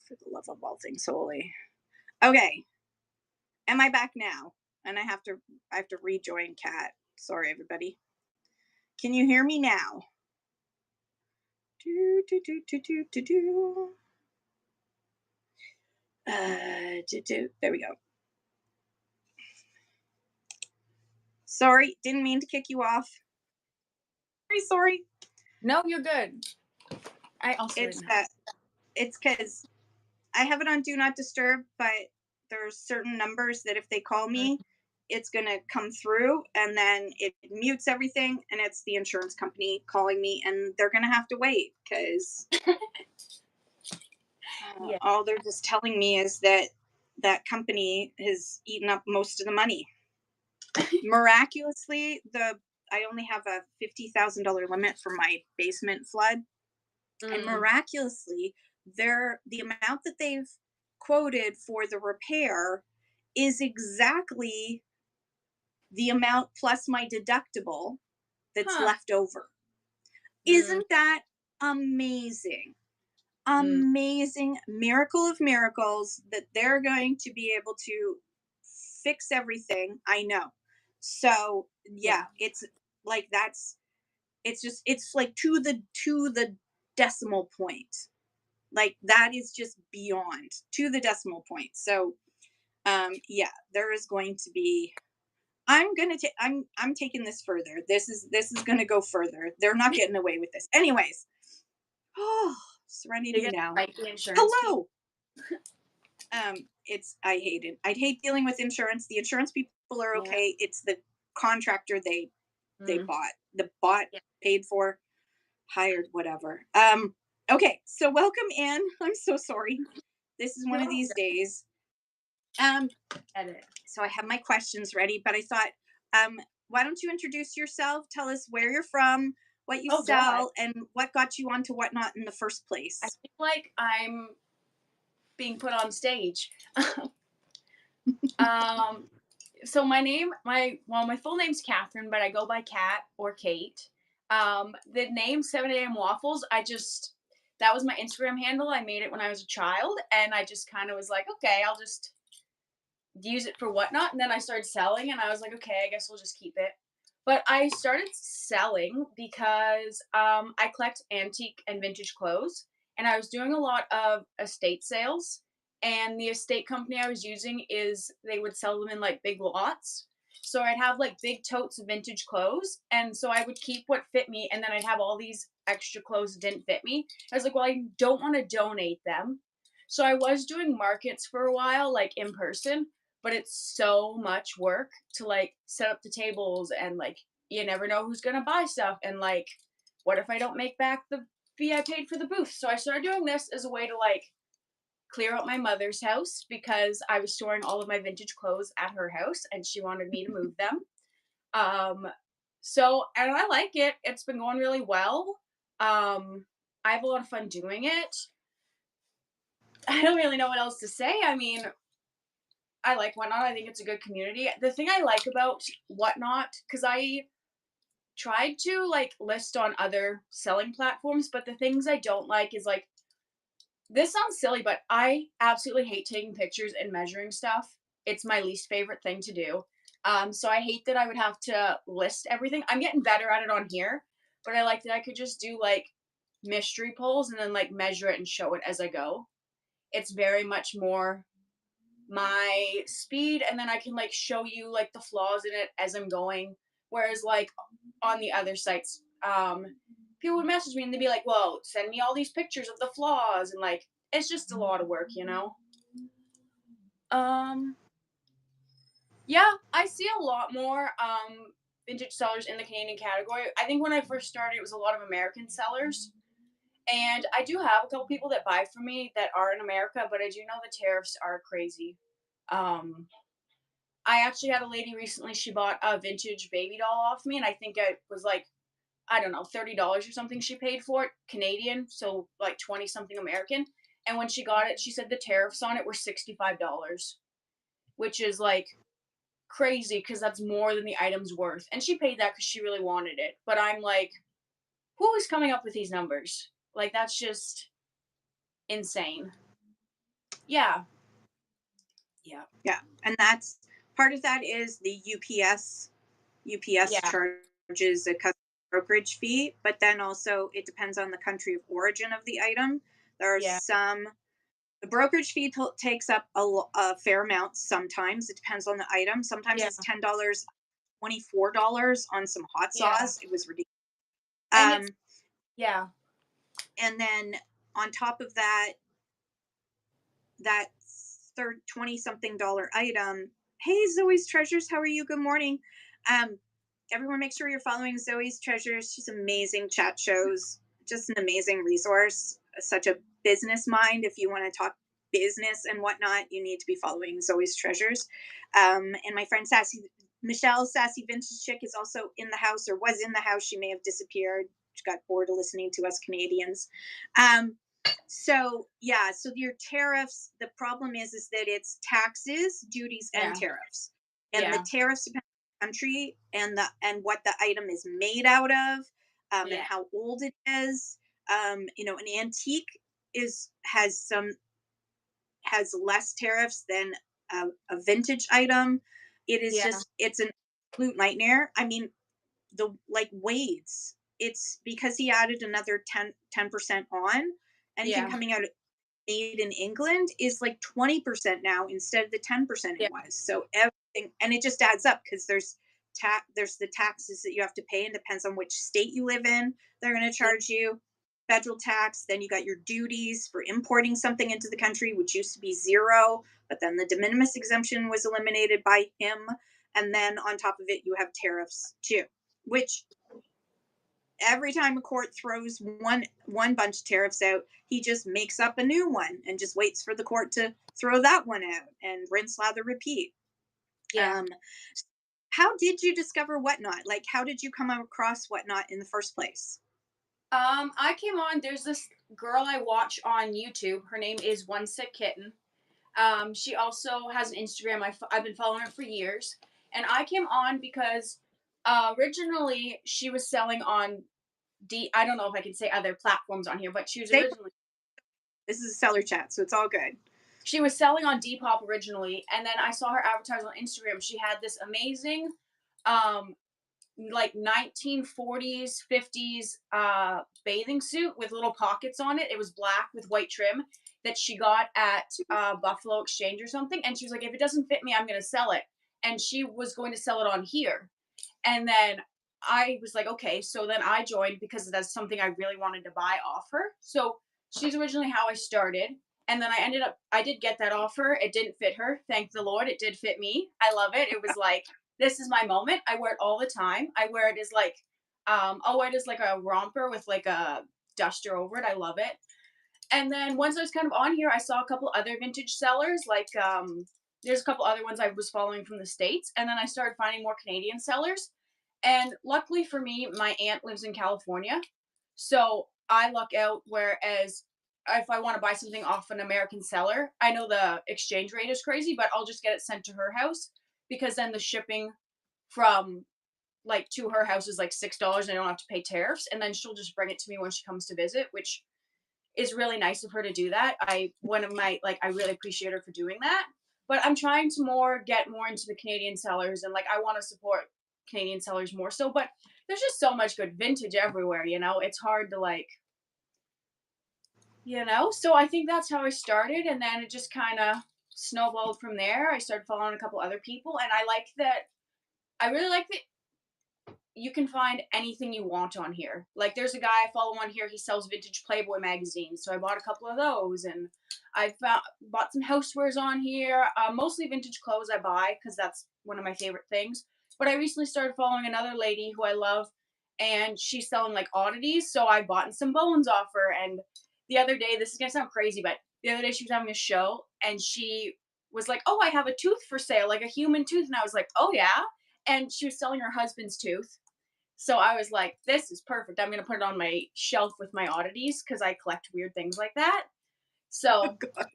For the love of all things holy. Okay. Am I back now? And I have to rejoin Kat. Sorry, everybody. Can you hear me now? There we go. Sorry, didn't mean to kick you off. Sorry. No, you're good. I also it's because I have it on Do Not Disturb, but there's certain numbers that if they call me, it's going to come through, and then it mutes everything, and it's the insurance company calling me, and they're going to have to wait because all they're just telling me is that that company has eaten up most of the money. Miraculously, I only have a $50,000 limit for my basement flood, and miraculously, the amount that they've quoted for the repair is exactly the amount plus my deductible that's left over. Isn't that amazing? Amazing miracle of miracles that they're going to be able to fix everything. I know. So yeah. It's like it's like to the decimal point. Like that is just beyond to the decimal point. So yeah, there is going to be I'm taking this further. This is going to go further. They're not getting away with this. Anyways. Oh, Serenity now. Hello. I'd hate dealing with insurance. The insurance people are okay. Yeah. It's the contractor they bought, paid for, hired, whatever. Okay, so welcome in. I'm so sorry. This is one of these days. So I have my questions ready, but I thought, why don't you introduce yourself? Tell us where you're from, what you sell, and what got you onto Whatnot in the first place. I feel like I'm being put on stage. So my full name's Catherine, but I go by Kat or Kate. The name 7 a.m. Waffles, that was my Instagram handle. I made it when I was a child, and I just kind of was like, okay, I'll just use it for Whatnot. And then I started selling, and I was like, okay, I guess we'll just keep it. But I started selling because I collect antique and vintage clothes, and I was doing a lot of estate sales. And the estate company I was using they would sell them in like big lots. So I'd have like big totes of vintage clothes. And so I would keep what fit me. And then I'd have all these extra clothes that didn't fit me. I was like, well, I don't want to donate them. So I was doing markets for a while, like in person, but it's so much work to like set up the tables, and like you never know who's going to buy stuff. And like, what if I don't make back the fee I paid for the booth? So I started doing this as a way to like clear out my mother's house, because I was storing all of my vintage clothes at her house and she wanted me to move them. And I like it. It's been going really well. I have a lot of fun doing it. I don't really know what else to say. I mean, I like Whatnot. I think it's a good community. The thing I like about Whatnot, because I tried to like list on other selling platforms, but the things I don't like is like, this sounds silly, but I absolutely hate taking pictures and measuring stuff. It's my least favorite thing to do. So I hate that I would have to list everything. I'm getting better at it on here, but I like that I could just do like mystery polls and then like measure it and show it as I go. it's very much more my speed, and then I can like show you like the flaws in it as I'm going. Whereas like on the other sites, people would message me and they'd be like, "Well, send me all these pictures of the flaws," and like it's just a lot of work, you know. Um, yeah, I see a lot more vintage sellers in the Canadian category. I think when I first started, it was a lot of American sellers. And I do have a couple people that buy from me that are in America, but I do know the tariffs are crazy. Um, I actually had a lady recently, she bought a vintage baby doll off me, and I think it was like, I don't know, $30 or something she paid for it, Canadian, so like 20 something American. And when she got it, she said the tariffs on it were $65, which is like crazy because that's more than the item's worth. And she paid that because she really wanted it. But I'm like, who is coming up with these numbers? Like, that's just insane. Yeah. Yeah. Yeah, and that's part of that is the UPS Yeah. charges a customs brokerage fee, but then also it depends on the country of origin of the item. There are Yeah. some the brokerage fee takes up a fair amount. Sometimes it depends on the item. Sometimes Yeah. it's $10, $24 on some hot Yeah. sauce. It was ridiculous. And it's, yeah. And then on top of that, that third 20 something dollar item. Hey, Zoe's Treasures, how are you? Good morning. Um, Everyone, make sure you're following Zoe's Treasures. She's amazing. Chat shows, just an amazing resource. Such a business mind. If you want to talk business and whatnot, you need to be following Zoe's Treasures. And my friend Michelle Sassy Vintage Chick is also in the house, or was in the house. She may have disappeared. She got bored of listening to us Canadians. So yeah, so your tariffs, the problem is that it's taxes, duties, and Yeah. tariffs. And Yeah. the tariffs depend on the country and what the item is made out of, and Yeah. how old it is. An antique has less tariffs than a vintage item. It is Yeah. it's an absolute nightmare. I mean, the like Wade's, it's because he added another 10% on. Anything Yeah. coming out made in England is like 20% now instead of the 10% Yeah. it was. So everything, and it just adds up because there's the taxes that you have to pay, and depends on which state you live in. They're going to Yeah. charge you federal tax. Then you got your duties for importing something into the country, which used to be zero, but then the de minimis exemption was eliminated by him. And then on top of it, you have tariffs too, which every time a court throws one bunch of tariffs out, he just makes up a new one and just waits for the court to throw that one out, and rinse, lather, repeat. Yeah. Um, how did you discover Whatnot? Like, how did you come across Whatnot in the first place? I came on. There's this girl I watch on YouTube. Her name is One Sick Kitten. She also has an Instagram. I've been following her for years, and I came on because originally she was selling on I don't know if I can say other platforms on here, but This is a seller chat, so it's all good. she was selling on Depop originally, and then I saw her advertise on Instagram. She had this amazing, like 1940s, 50s bathing suit with little pockets on it. It was black with white trim that she got at Buffalo Exchange or something. And she was like, if it doesn't fit me, I'm going to sell it. And she was going to sell it on here. And then I was like, okay. So then I joined because that's something I really wanted to buy off her. So she's originally how I started. And then I did get that offer. It didn't fit her. Thank the Lord. It did fit me. I love it. It was like, this is my moment. I wear it all the time. I wear it as like, I'll wear it as like a romper with like a duster over it. I love it. And then once I was kind of on here, I saw a couple other vintage sellers. Like, there's a couple other ones I was following from the States. And then I started finding more Canadian sellers. And luckily for me, my aunt lives in California. So I luck out, whereas if I want to buy something off an American seller, I know the exchange rate is crazy, but I'll just get it sent to her house, because then the shipping from like to her house is like $6 and I don't have to pay tariffs. And then she'll just bring it to me when she comes to visit, which is really nice of her to do that. I really appreciate her for doing that. But I'm trying to get more into the Canadian sellers, and like I want to support Canadian sellers more so, but there's just so much good vintage everywhere, you know? It's hard to like So I think that's how I started, and then it just kind of snowballed from there. I started following a couple other people, and I really like that you can find anything you want on here. Like there's a guy I follow on here. He sells vintage Playboy magazines, so I bought a couple of those, and bought some housewares on here. Mostly vintage clothes I buy because that's one of my favorite things. But I recently started following another lady who I love, and she's selling like oddities. So I bought some bones off her. And the other day, this is gonna sound crazy, but the other day she was having a show, and she was like, "Oh, I have a tooth for sale, like a human tooth," and I was like, "Oh yeah." And she was selling her husband's tooth. So I was like, this is perfect. I'm going to put it on my shelf with my oddities because I collect weird things like that. Oh So God.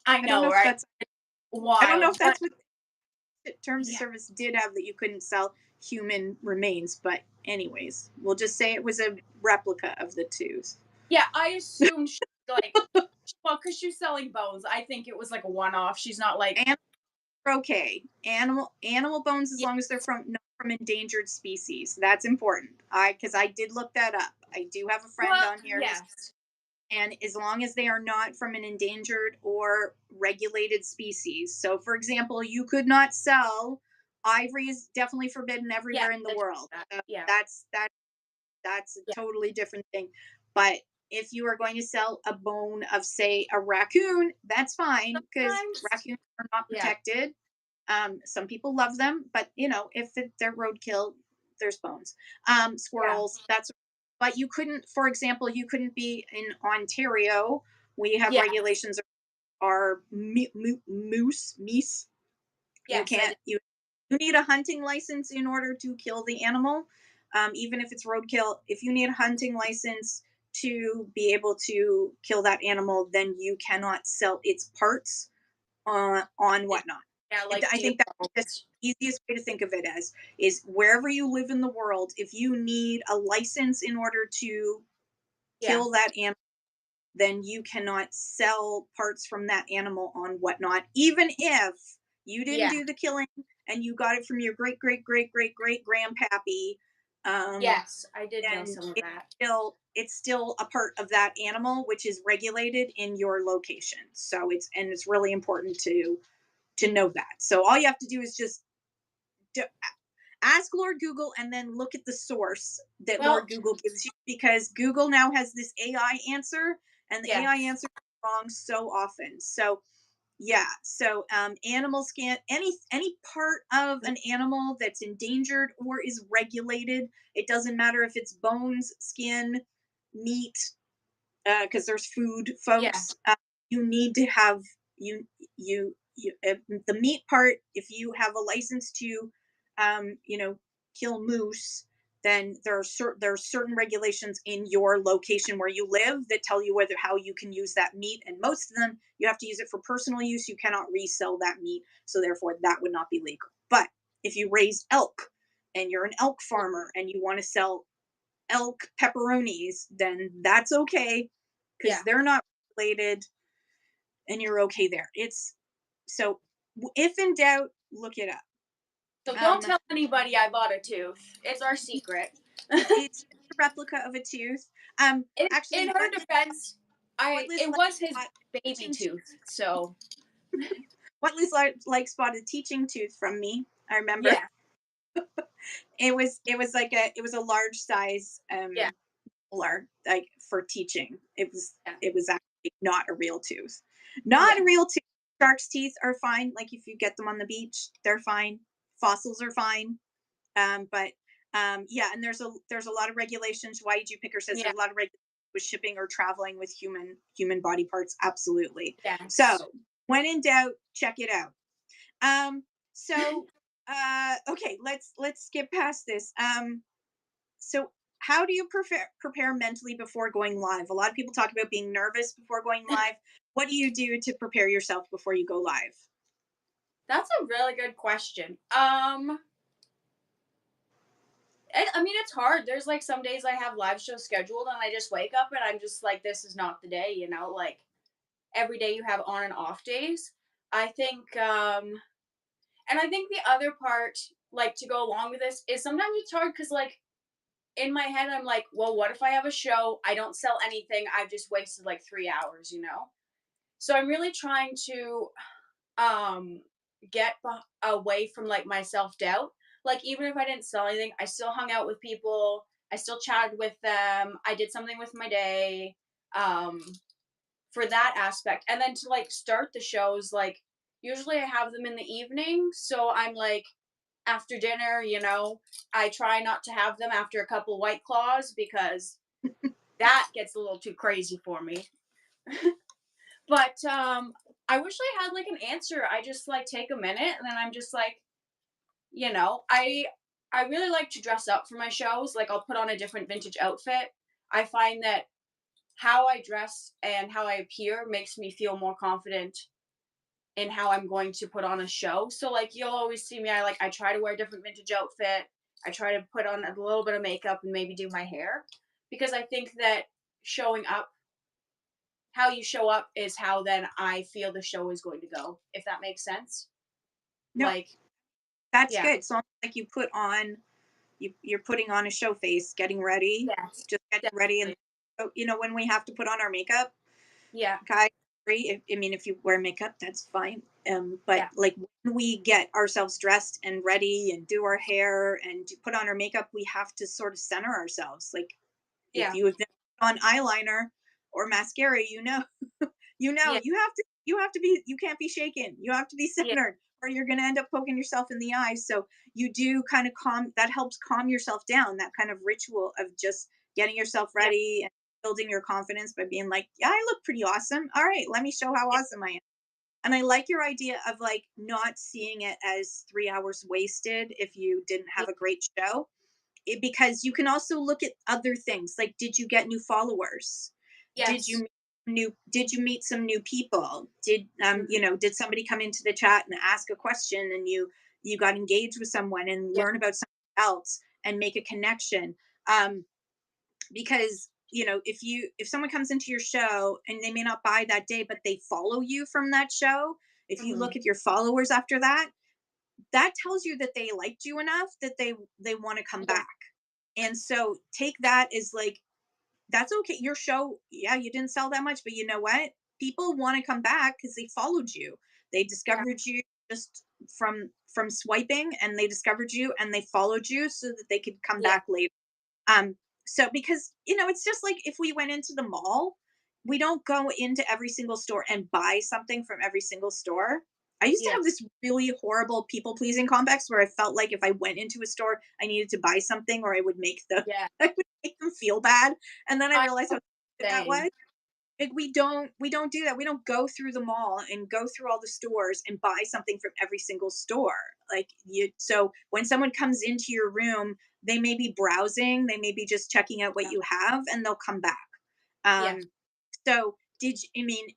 I I don't know, know if right? that's I don't know Wild. if But that's what terms of yeah. service did have, that you couldn't sell human remains, but anyways, we'll just say it was a replica of the tooth. Yeah, I assumed she, like, well, because she's selling bones. I think it was like a one off. She's not like, And okay, animal bones, as yeah, long as they're from not from endangered species. That's important. I did look that up. I do have a friend well, on here who's, yes. and as long as they are not from an endangered or regulated species. So for example, you could not sell ivory, is definitely forbidden Yeah. everywhere in the That, world. So yeah. that's a Yeah. totally different thing. But if you are going to sell a bone of, say, a raccoon, that's fine because Sometimes. raccoons are not Yeah. protected. Some people love them, but if they're roadkill, there's bones. Yeah. Squirrels, that's. But you couldn't, for example, you couldn't be in Ontario. We have Yeah. regulations are moose, meese. You Yes, I did. can't. You need a hunting license in order to kill the animal, even if it's roadkill. If you need a hunting license to be able to kill that animal, then you cannot sell its parts on whatnot. Yeah, like I deer think that's bones. the easiest way to think of it as is wherever you live in the world, if you need a license in order to Yeah. kill that animal, then you cannot sell parts from that animal on whatnot, even if you didn't Yeah. do the killing and you got it from your great great great great great grandpappy. Um, Yes, I did know and some of that. it's still a part of that animal, which is regulated in your location. So it's really important to know that. So all you have to do is just do, ask Lord Google and then look at the source that Well, Lord Google gives you, because Google now has this AI answer, and the AI yes. answer is wrong so often. So yeah, so animal scan, any part of an animal that's endangered or is regulated. It doesn't matter if it's bones, skin, meat, because there's food, Yeah. folks. You need to have you the meat part. If you have a license to, kill moose, then there are certain regulations in your location where you live that tell you whether how you can use that meat, and most of them you have to use it for personal use. You cannot resell that meat, so therefore that would not be legal. But if you raise elk and you're an elk farmer and you want to sell elk pepperonis, then that's okay because Yeah. they're not related, and you're okay there. It's so if in doubt, look it up. So don't Um, tell anybody I bought a tooth. It's our secret. it's a replica of a tooth. In Actually, her defense, what Liz it likes was his spot baby teaching tooth. So what Liz like spotted teaching tooth from me. I remember yeah, it was a large size yeah, molar, like for teaching. yeah, It was actually not a real tooth. Not yeah, a real tooth. Shark's teeth are fine. Like if you get them on the beach, they're fine. Fossils are fine. But yeah, and there's a lot of regulations. YG Picker says yeah. there's a lot of regulations with shipping or traveling with human body parts. Absolutely. So Yes. when in doubt, check it out. Um, so okay, let's skip past this. So how do you prepare mentally before going live? A lot of people talk about being nervous before going live. What do you do to prepare yourself before you go live? That's a really good question. I mean, it's hard. There's like some days I have live shows scheduled and I just wake up and I'm just like, this is not the day, like every day you have on and off days. I think, and I think the other part, like to go along with this, is sometimes it's hard because like in my head, I'm like, well, what if I have a show? I don't sell anything. I've just wasted like 3 hours, you know? So I'm really trying to um get away from like my self-doubt. Like even if I didn't sell anything, I still hung out with people, I still chatted with them, I did something with my day, um for that aspect. And then to like start the shows, like usually I have them in the evening, so I'm like after dinner, you know, I try not to have them after a couple white claws because that gets a little too crazy for me. But I wish I had like an answer. I just like take a minute and then I'm just like, you know, I really like to dress up for my shows. Like I'll put on a different vintage outfit. I find that how I dress and how I appear makes me feel more confident in how I'm going to put on a show. So like you'll always see me, I try to wear a different vintage outfit. I try to put on a little bit of makeup and maybe do my hair because I think that showing up, how you show up is how then I feel the show is going to go, if that makes sense. No, Like, that's yeah, good. So like you put on you're putting on a show face, getting ready, yes, just getting ready. And definitely. so, when we have to put on our makeup, Yeah, okay, I mean, if you wear makeup, that's fine. But yeah, like when we get ourselves dressed and ready and do our hair and put on our makeup, we have to sort of center ourselves. Like if yeah, you have been on eyeliner or mascara, yeah, you have to be you can't be shaken. You have to be yeah, centered or you're going to end up poking yourself in the eye. So you do kind of that helps calm yourself down, that kind of ritual of just getting yourself yeah, ready and building your confidence by being like, yeah, I look pretty awesome. All right, let me show how yeah, awesome I am. And I like your idea of like not seeing it as 3 hours wasted if you didn't yeah, have a great show. Because you can also look at other things like, did you get new followers? did you yes, meet did you meet some new people? mhm, Did somebody come into the chat and ask a question and you got engaged with someone and yeah, learn about something else and make a connection? Because if someone comes into your show and they may not buy that day but they follow you from that show, if you mhm, look at your followers after that, that tells you that they liked you enough that they want to come yeah, back. And so take that as like, that's okay. Your show, yeah, you didn't sell that much, but you know what? People want to come back because they followed you. They yeah, discovered you just from swiping, and they discovered you and they followed you so that they could come yeah, back later. Um, so because it's just like if we went into the mall, we don't go into every single store and buy something from every single store. I used to yeah, have this really horrible people pleasing complex where I felt like if I went into a store, I needed to buy something or I would make the yeah. I would make them feel bad. And then I I realized how stupid that same. was. Like we don't do that. We don't go through the mall and go through all the stores and buy something from every single store. Like you so when someone comes into your room, they may be browsing, they may be just checking out what Yeah, you have and they'll come back. yeah, So did you, I mean,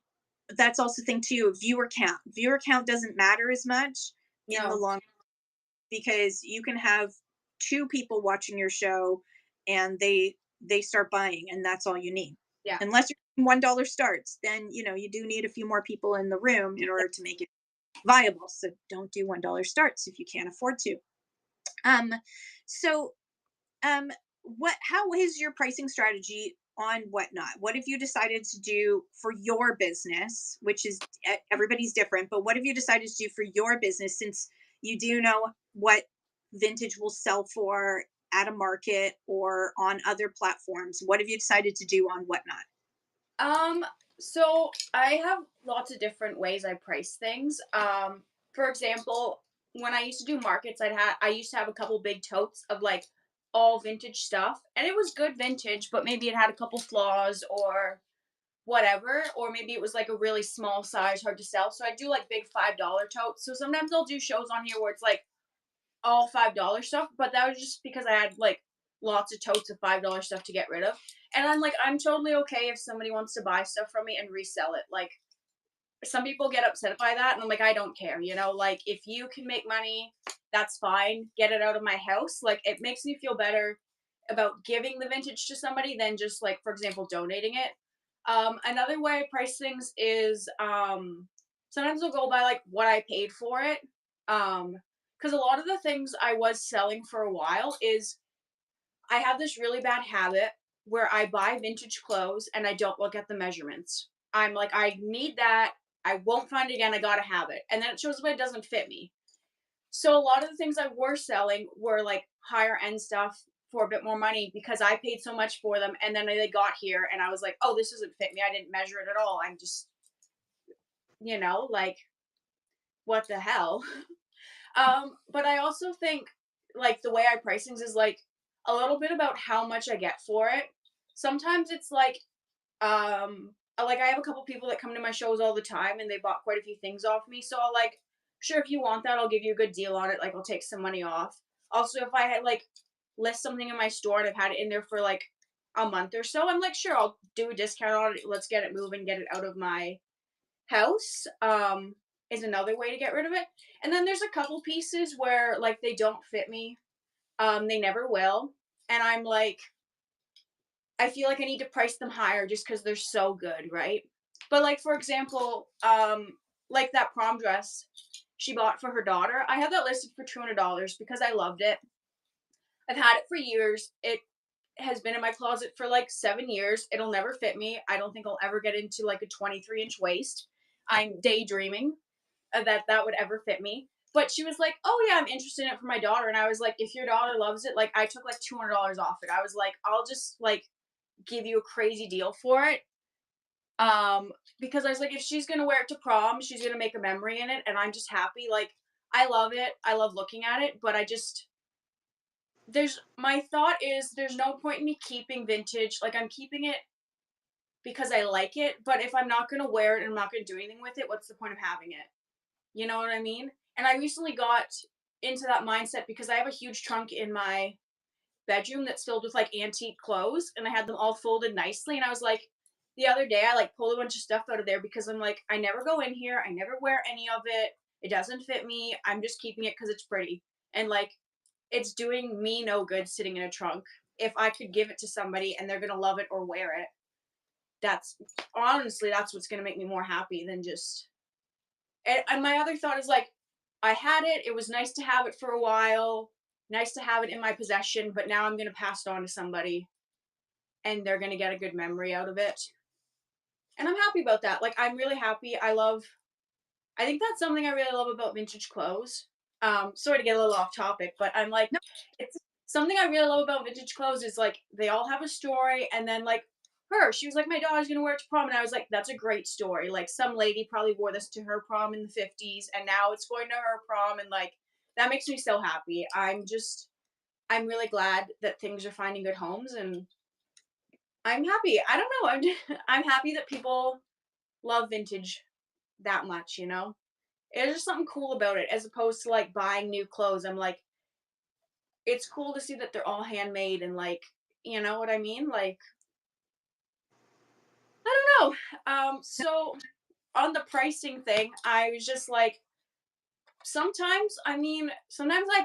that's also the thing too, viewer count. Viewer count doesn't matter as much in the no, long, because you can have two people watching your show and they start buying and that's all you need. yeah, Unless you're $1 starts, then you do need a few more people in the room in yeah, order to make it viable. So don't do $1 starts if you can't afford to. Um so um what how is your pricing strategy on Whatnot? What have you decided to do for your business, which is everybody's different, but what have you decided to do for your business, since you do know what vintage will sell for at a market or on other platforms? What have you decided to do on Whatnot? Um, so I have lots of different ways I price things. For example, when I used to do markets, I used to have a couple big totes of like all vintage stuff, and it was good vintage, but maybe it had a couple flaws or whatever, or maybe it was like a really small size, hard to sell. So I do like big $5 totes. So sometimes I'll do shows on here where it's like all $5 stuff, but that was just because I had like lots of totes of $5 stuff to get rid of. And I'm totally okay if somebody wants to buy stuff from me and resell it. Like some people get upset by that, and I'm like, I don't care, you know, like if you can make money, that's fine. Get it out of my house. Like it makes me feel better about giving the vintage to somebody than just like, for example, donating it. Another way I price things is sometimes I'll go by like what I paid for it. Because a lot of the things I was selling for a while is I have this really bad habit where I buy vintage clothes and I don't look at the measurements. I'm like, I need that. I won't find it again. I gotta have it. And then it shows up it doesn't fit me. So a lot of the things I were selling were like higher end stuff for a bit more money because I paid so much for them. And then they got here and I was like, oh, this doesn't fit me. I didn't measure it at all. I'm just, like, what the hell? But I also think like the way I price things is like a little bit about how much I get for it. Sometimes it's like I have a couple people that come to my shows all the time and they bought quite a few things off me. So I'll like, sure, if you want that, I'll give you a good deal on it. Like I'll take some money off. Also, if I had like list something in my store and I've had it in there for like a month or so, I'm like, sure, I'll do a discount on it. Let's get it moving, get it out of my house. Is another way to get rid of it. And then there's a couple pieces where like they don't fit me. They never will. And I'm like, I feel like I need to price them higher just because they're so good, right? But like for example, like that prom dress she bought for her daughter, I have that listed for $200 because I loved it. I've had it for years. It has been in my closet for like 7 years. It'll never fit me. I don't think I'll ever get into like a 23-inch waist. I'm daydreaming that would ever fit me. But she was like, "Oh yeah, I'm interested in it for my daughter." And I was like, "If your daughter loves it, like I took like $200 off it." I was like, "I'll just like give you a crazy deal for it." Because I was like, if she's gonna wear it to prom, she's gonna make a memory in it, and I'm just happy. Like, I love it. I love looking at it, but I just there's my thought is there's no point in me keeping vintage. Like I'm keeping it because I like it, but if I'm not gonna wear it and I'm not gonna do anything with it, what's the point of having it? You know what I mean? And I recently got into that mindset because I have a huge trunk in my bedroom that's filled with like antique clothes and I had them all folded nicely. And I was like, the other day I like pulled a bunch of stuff out of there because I'm like, I never go in here. I never wear any of it. It doesn't fit me. I'm just keeping it because it's pretty. And like, it's doing me no good sitting in a trunk. If I could give it to somebody and they're going to love it or wear it, that's honestly, that's what's going to make me more happy than just. And my other thought is like, I had it. It was nice to have it for a while. Nice to have it in my possession, but now I'm going to pass it on to somebody and they're going to get a good memory out of it. And I'm happy about that. Like, I'm really happy. I think that's something I really love about vintage clothes. Sorry to get a little off topic, but I'm like, No. it's something I really love about vintage clothes is like, they all have a story. And then, like, she was like, my daughter's going to wear it to prom. And I was like, that's a great story. Like, some lady probably wore this to her prom in the 50s, and now it's going to her prom. And, like, that makes me so happy. I'm really glad that things are finding good homes, and I'm happy. I don't know. I'm happy that people love vintage that much, you know? There's just something cool about it as opposed to like buying new clothes. I'm like, it's cool to see that they're all handmade and like, you know what I mean? Like, I don't know. So on the pricing thing, I was just like, sometimes I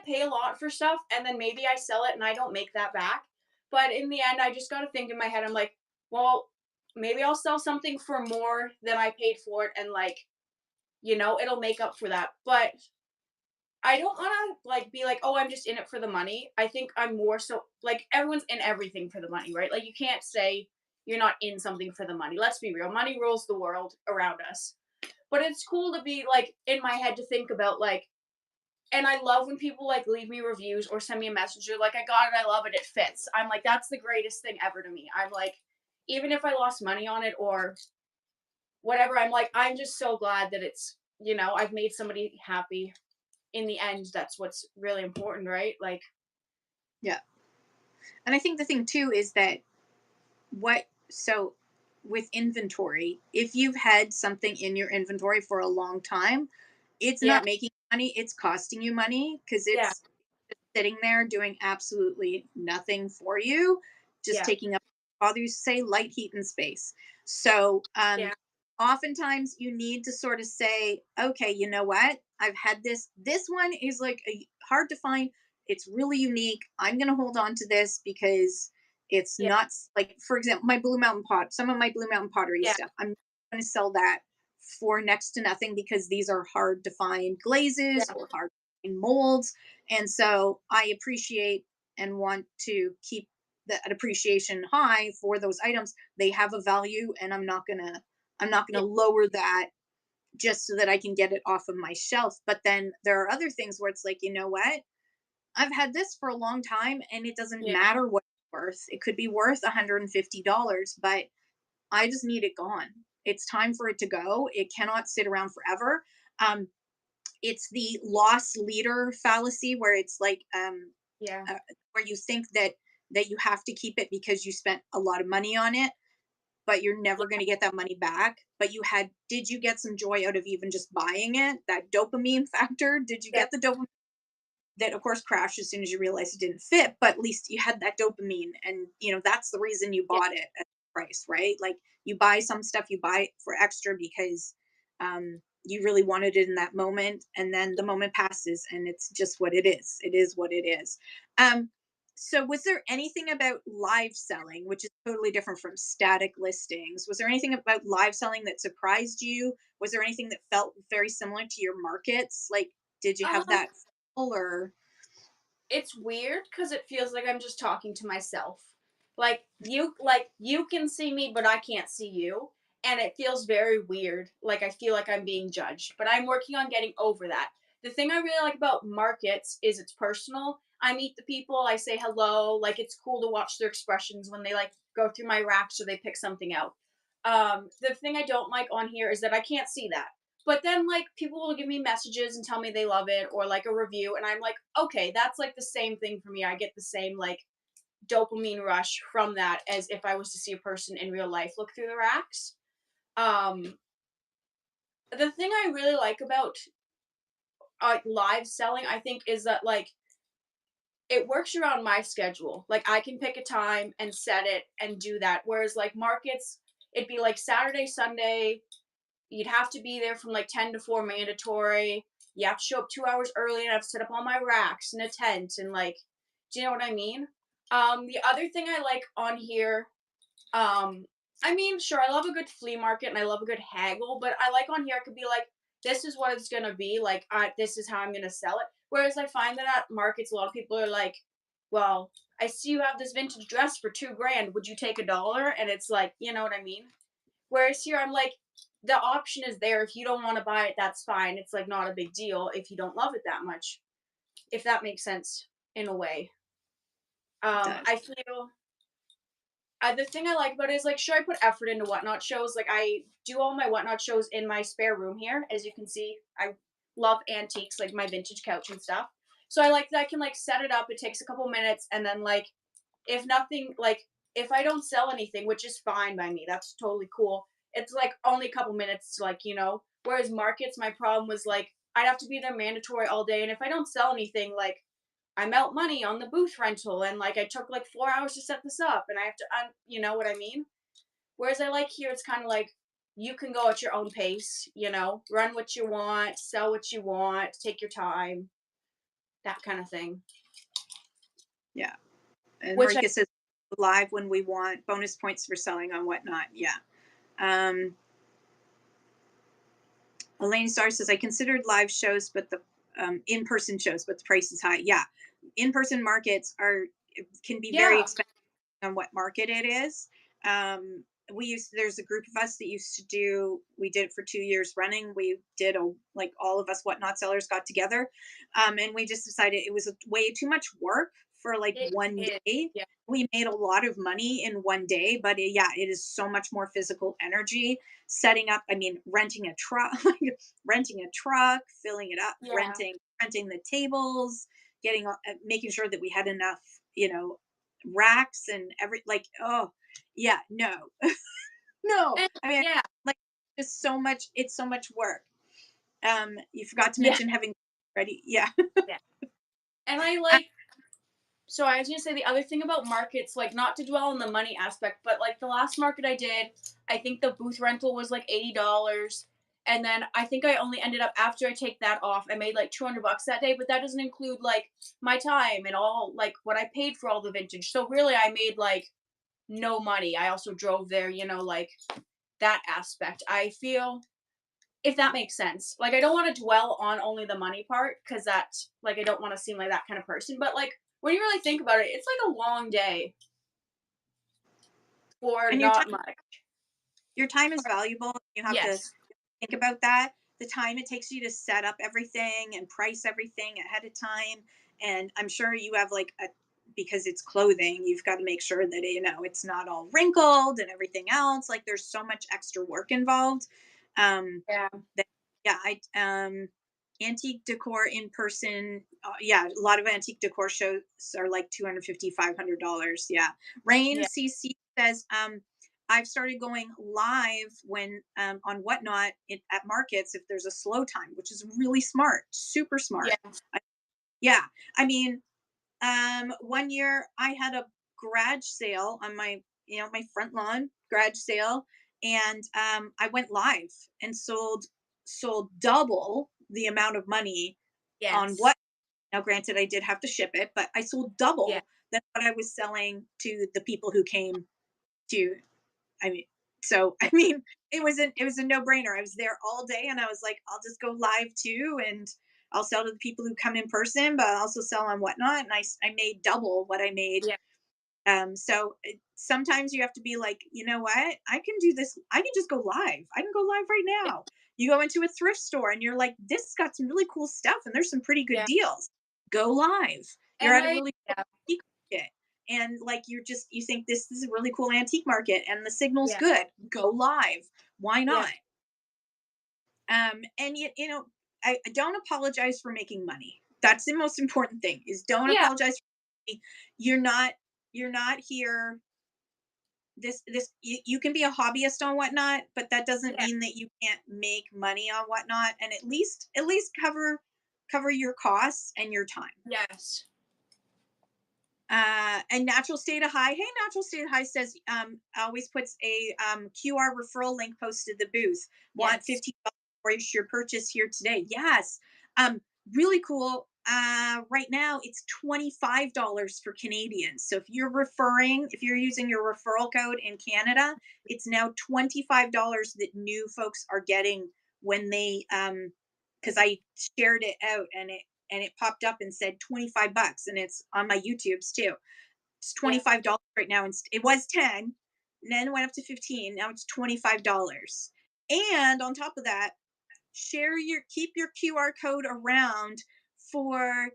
pay a lot for stuff and then maybe I sell it and I don't make that back. But in the end, I just got to think in my head, I'm like, well, maybe I'll sell something for more than I paid for it and like, it'll make up for that. But I don't want to like be like, oh, I'm just in it for the money. I think I'm more so like everyone's in everything for the money, right? Like you can't say you're not in something for the money. Let's be real. Money rules the world around us. But it's cool to be like in my head to think about like, and I love when people like leave me reviews or send me a message. They're like, I got it, I love it, it fits. I'm like, that's the greatest thing ever to me. I'm like, even if I lost money on it or whatever, I'm like, I'm just so glad that I've made somebody happy. In the end, that's what's really important, right? Like, Yeah. And I think the thing too is that so with inventory, if you've had something in your inventory for a long time, it's yeah, not making money, it's costing you money because yeah, it's sitting there doing absolutely nothing for you, just yeah, taking up, father used to say, light, heat, and space. So yeah, oftentimes you need to sort of say, okay, you know what? I've had this one is like hard to find. It's really unique. I'm going to hold on to this because it's yeah, not like, for example, my Blue Mountain pot, some of my Blue Mountain pottery yeah, stuff. I'm going to sell that for next to nothing because these are hard to find glazes yeah, or hard to find molds. And so I appreciate and want to keep that appreciation high for those items, they have a value, and I'm not gonna lower that just so that I can get it off of my shelf. But then there are other things where it's like, you know what? I've had this for a long time and it doesn't Yeah. matter what it's worth. It could be worth $150, but I just need it gone. It's time for it to go. It cannot sit around forever. Um, it's the loss leader fallacy where it's like Yeah. where you think that you have to keep it because you spent a lot of money on it, but you're never going to get that money back. But did you get some joy out of even just buying it? That dopamine factor, did you Yeah. get the dopamine? That of course crashed as soon as you realized it didn't fit, but at least you had that dopamine, and that's the reason you Yeah. bought it at the price, right? Like, you buy some stuff, you buy it for extra because you really wanted it in that moment, and then the moment passes and it's just what it is. It is what it is. um so was there anything about live selling, which is totally different from static listings? Was there anything about live selling that surprised you? Was there anything that felt very similar to your markets? Like, did you have Um, that or it's weird because it feels like I'm just talking to myself. Like you can see me, but I can't see you, and it feels very weird. Like I feel like I'm being judged, but I'm working on getting over that. The thing I really like about markets is it's personal. I meet the people, I say hello. Like it's cool to watch their expressions when they like go through my racks or they pick something out. The thing I don't like on here is that I can't see that. But then like people will give me messages and tell me they love it or like a review and I'm like, okay, that's like the same thing for me. I get the same like dopamine rush from that as if I was to see a person in real life look through the racks. Um the thing I really like about live selling, I think, is that like it works around my schedule. Like I can pick a time and set it and do that. Whereas like markets, it'd be like Saturday, Sunday, you'd have to be there from like 10 to 4 mandatory. You have to show up 2 hours early and I have to set up all my racks and a tent and like, do you know what I mean? The other thing I like on here, um, I mean, sure, I love a good flea market and I love a good haggle, but I like on here I could be like, this is what it's gonna be, like this is how I'm gonna sell it. Whereas I find that at markets, a lot of people are like, well, I see you have this vintage dress for 2 grand. Would you take $1? And it's like, you know what I mean? Whereas here, I'm like, the option is there. If you don't want to buy it, that's fine. It's like not a big deal if you don't love it that much. If that makes sense in a way. does? I feel the thing I like about it is like, sure, I put effort into whatnot shows. Like I do all my whatnot shows in my spare room here, as you can see. I love antiques, like my vintage couch and stuff. So I like that I can like set it up. It takes a couple minutes, and then like if nothing, like if I don't sell anything, which is fine by me, that's totally cool. It's like only a couple minutes to like, whereas markets, my problem was like I'd have to be there mandatory all day. And if I don't sell anything, like I'm out money on the booth rental. And like I took like 4 hours to set this up and I have to, you know what I mean? Whereas I like here, it's kind of like you can go at your own pace, run what you want, sell what you want, take your time, that kind of thing. Yeah. And Which I, Marika says live when we want, bonus points for selling on whatnot. Yeah. um Elaine Starr says, I considered live shows, but the in-person shows, but the price is high. Yeah, in-person markets can be very yeah, expensive on what market it is. There's a group of us that used to we did it for 2 years running. We did like all of us whatnot sellers got together, and we just decided it was way too much work for like it one is. day. Yeah. We made a lot of money in one day, but yeah, it is so much more physical energy setting up. I mean, renting a truck, renting a truck, filling it up, Yeah. renting the tables, making sure that we had enough, racks and like, oh yeah, no. No, And I mean, yeah. like, it's so much work. You forgot to Yeah. mention having ready. Yeah. Yeah. And I like, so I was gonna say the other thing about markets, like not to dwell on the money aspect, but like the last market I did, I think the booth rental was like $80. And then I think I only ended up, after I take that off, I made like $200 that day, but that doesn't include like my time and all like what I paid for all the vintage. So really I made like no money. I also drove there, like that aspect. I feel, if that makes sense. Like I don't want to dwell on only the money part because that, like, I don't want to seem like that kind of person, but like when you really think about it, it's like a long day for And not much. your time is valuable. You have to Yes. think about that. The time it takes you to set up everything and price everything ahead of time. And I'm sure you have like a, because it's clothing, you've got to make sure that, it's not all wrinkled and everything else. Like there's so much extra work involved. Um, Yeah. that, yeah, antique decor in person. Yeah, a lot of antique decor shows are like $250, $500. Yeah. Rain Yeah. CC says, I've started going live when on Whatnot at markets if there's a slow time, which is really smart, super smart. Yes. Yeah, I mean, one year I had a garage sale on my front lawn garage sale, and I went live and sold double the amount of money on Yes. what. Now, granted, I did have to ship it, but I sold Yeah. double than what I was selling to the people who came to. I mean, so I mean, it was a no brainer. I was there all day, and I was like, I'll just go live too, and I'll sell to the people who come in person, but I'll also sell on Whatnot, and I made double what I made. Yeah. So sometimes you have to be like, you know what? I can do this. I can just go live. I can go live right now. You go into a thrift store and you're like, this has got some really cool stuff and there's some pretty good Yeah. deals. Go live. You're And at a I really cool yeah. antique market. And like you think this is a really cool antique market and the signal's Yeah. good. Go live. Why Yeah. not? And I don't apologize for making money. That's the most important thing is don't Yeah. apologize for money. You're not here. You can be a hobbyist on Whatnot, but that doesn't Yeah. mean that you can't make money on Whatnot and at least cover your costs and your time. Yes. And Natural State of High. Hey, Natural State of High says always puts a QR referral link posted the booth. Want Yes. $15 for your purchase here today? Yes. Um, really cool. Right now it's $25 for Canadians. So if you're using your referral code in Canada, it's now $25 that new folks are getting when they because I shared it out and it popped up and said $25 and it's on my YouTubes too. It's Yeah. $25 right now and it was 10, and then it went up to 15, now it's $25. And on top of that, keep your QR code around for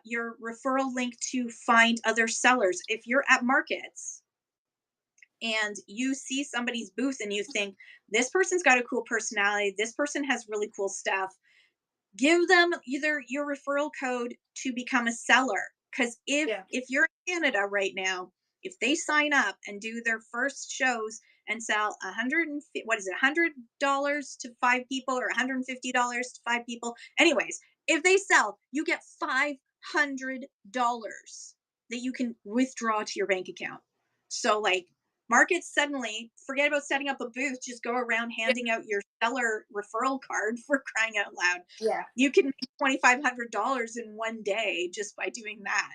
your referral link to find other sellers. If you're at markets and you see somebody's booth and you think this person's got a cool personality, this person has really cool stuff, give them either your referral code to become a seller, because if Yeah. if you're in Canada right now, if they sign up and do their first shows and sell $100 to 5 people or $150 to 5 people, anyways, if they sell, you get $500 that you can withdraw to your bank account. So like, markets suddenly forget about setting up a booth, just go around Yeah. handing out your seller referral card, for crying out loud. Yeah. You can make $2,500 in one day just by doing that.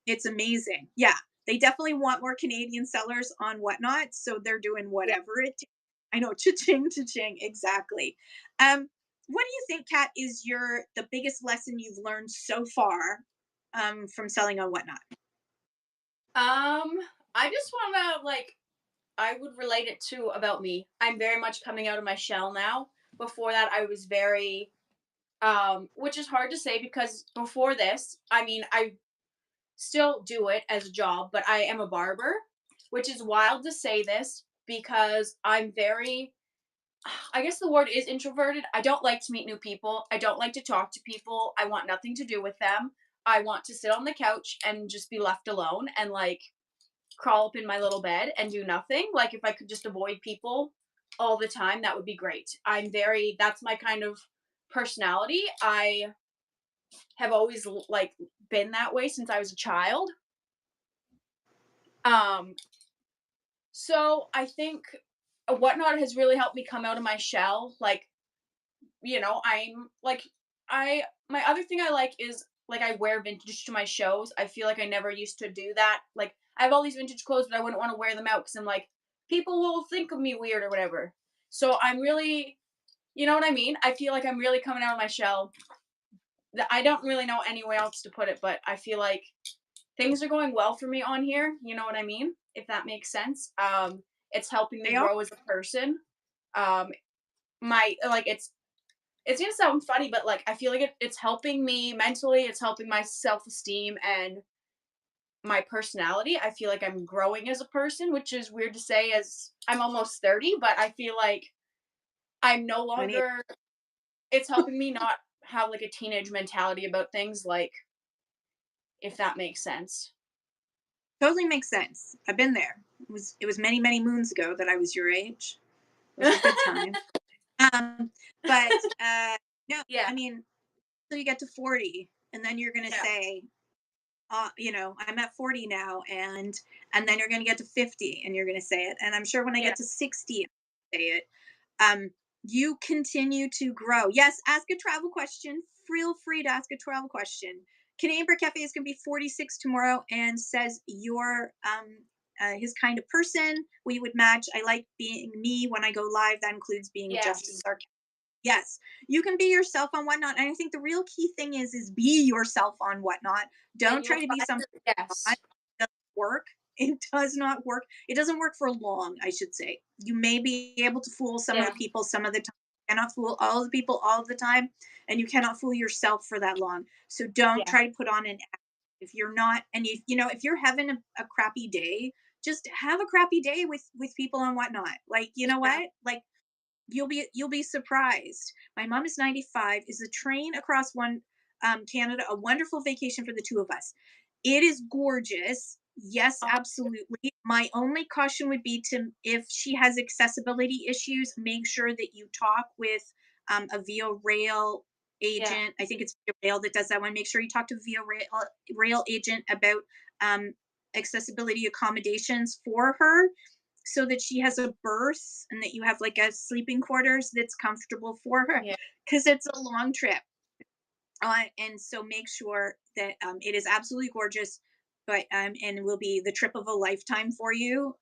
It's amazing. Yeah, they definitely want more Canadian sellers on Whatnot, so they're doing Yeah. whatever it takes. I know, cha-ching, cha-ching, exactly. What do you think, Kat, is the biggest lesson you've learned so far from selling on Whatnot? I just wanna I would relate it to about me. I'm very much coming out of my shell now. Before that, I was very, which is hard to say because before this, I mean, I still do it as a job, but I am a barber, which is wild to say this because I'm very, I guess the word is introverted. I don't like to meet new people. I don't like to talk to people. I want nothing to do with them. I want to sit on the couch and just be left alone and crawl up in my little bed and do nothing. Like if I could just avoid people all the time, that would be great. That's my kind of personality. I have always been that way since I was a child. Um so I think Whatnot has really helped me come out of my shell. I'm my other thing I like is I wear vintage to my shows. I feel like I never used to do that. Like I have all these vintage clothes, but I wouldn't want to wear them out because I'm like, people will think of me weird or whatever. So I'm really, you know what I mean? I feel like I'm really coming out of my shell I don't really know any way else to put it, but I feel like things are going well for me on here. You know what I mean? If that makes sense. It's helping me They are. grow as a person. Um, my like it's gonna sound funny, but like I feel like it's helping me mentally. It's helping my self esteem and my personality. I feel like I'm growing as a person, which is weird to say as I'm almost 30, but I feel like I'm no 20. longer. It's helping me not have like a teenage mentality about things, like if that makes sense. Totally makes sense. I've been there. It was many, many moons ago that I was your age. It was a good time. Um, but no, Yeah, I mean, so you get to 40, and then you're gonna yeah, say, I'm at 40 now, and then you're gonna get to 50, and you're gonna say it, and I'm sure when I yeah. get to 60, I'll say it. Um, you continue to grow. Yes, ask a travel question. Feel free to ask a travel question. Canadian Brick Cafe is going to be 46 tomorrow and says you're his kind of person. We would match. I like being me when I go live. That includes being just as Yes. sarcastic. Yes, you can be yourself on Whatnot. And I think the real key thing is be yourself on Whatnot. And Don't you'll try to be find something that not. yes. It doesn't work. It does not work. It doesn't work for long, I should say. You may be able to fool some of the Yeah. people some of the time. You cannot fool all of the people all of the time, and you cannot fool yourself for that long. So don't Yeah. try to put on an act if you're not. And if you're having a crappy day, just have a crappy day with people on Whatnot. Like, you know Yeah. what? Like, you'll be surprised. My mom is 95. Is the train across one Canada a wonderful vacation for the two of us? It is gorgeous. Yes, Oh, absolutely. My only caution would be to, if she has accessibility issues, make sure that you talk with a Via Rail yeah. agent. I think it's Via Rail that does that one. Make sure you talk to Rail agent about um, accessibility accommodations for her, so that she has a berth and that you have like a sleeping quarters that's comfortable for her, Yeah. because it's a long trip. And so make sure that it is absolutely gorgeous, but and will be the trip of a lifetime for you.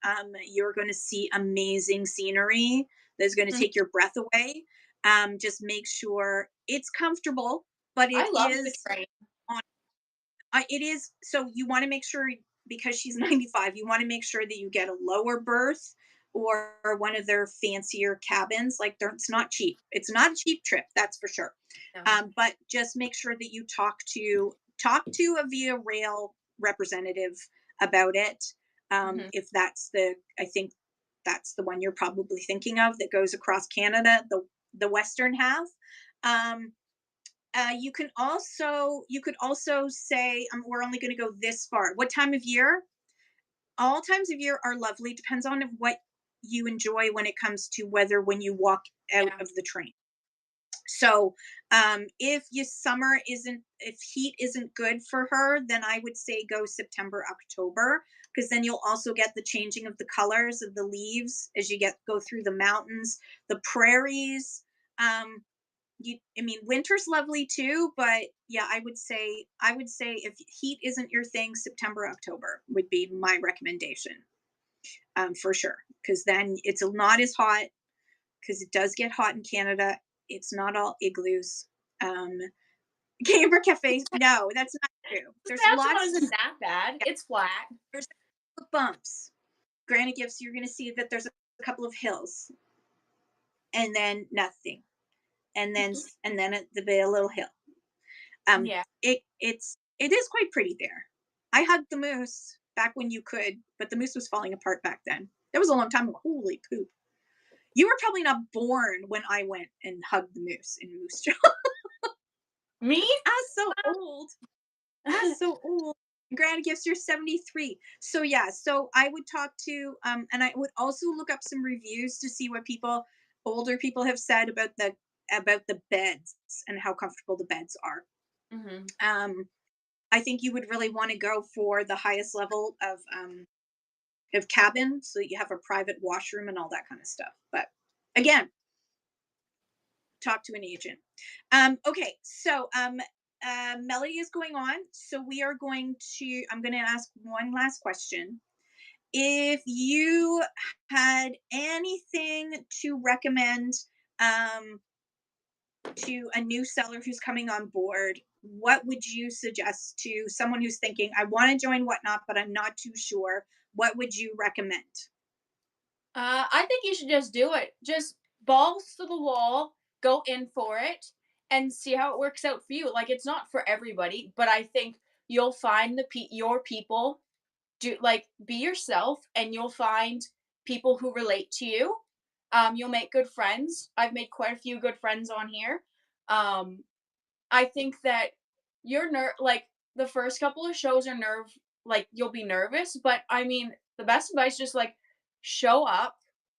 You're going to see amazing scenery that's going to Mhm. take your breath away. Just make sure it's comfortable, but it I love the is train. on. It is, so you want to make sure, because she's 95, you want to make sure that you get a lower berth or one of their fancier cabins. Like, it's not cheap. It's not a cheap trip, that's for sure. No. But just make sure that you talk to a Via Rail representative about it. Mhm. If that's I think that's the one you're probably thinking of, that goes across Canada, the western half. Um, you could also say, we're only going to go this far. What time of year? All times of year are lovely. Depends on what you enjoy when it comes to weather when you walk out Yeah. of the train. So, if heat isn't good for her, then I would say go September, October, because then you'll also get the changing of the colors of the leaves as you go through the mountains, the prairies. Um, winter's lovely too, but yeah, I would say if heat isn't your thing, September, October would be my recommendation, for sure, because then it's not as hot, because it does get hot in Canada. It's not all igloos. Um, Gamer cafes, no, that's not true. There's Saskatchewan lots. isn't that bad. Yeah, It's flat. there's bumps. Granite gifts, you're going to see that there's a couple of hills, and then nothing, and then a little hill. Um, Yeah. it is quite pretty there. I hugged the moose back when you could, but the moose was falling apart back then. That was a long time ago. Holy poop! You were probably not born when I went and hugged the moose in Moose Jaw. Me? I was so old. I was so old. Grand gifts, you're 73. So yeah, so I would talk to and I would also look up some reviews to see what older people have said about the beds and how comfortable the beds are. Mhm. Um I think you would really want to go for the highest level of cabin, so that you have a private washroom and all that kind of stuff. But again, talk to an agent. Okay, so Melody is going on. So I'm going to ask one last question. If you had anything to recommend um, to a new seller who's coming on board, what would you suggest to someone who's thinking, I want to join Whatnot, but I'm not too sure? What would you recommend? I think you should just do it. Just balls to the wall, go in for it, and see how it works out for you. Like it's not for everybody, but I think you'll find your people. Do like be yourself, and you'll find people who relate to you. You'll make good friends. I've made quite a few good friends on here. Um, I think that like the first couple of shows are like you'll be nervous, but I mean the best advice just like show up,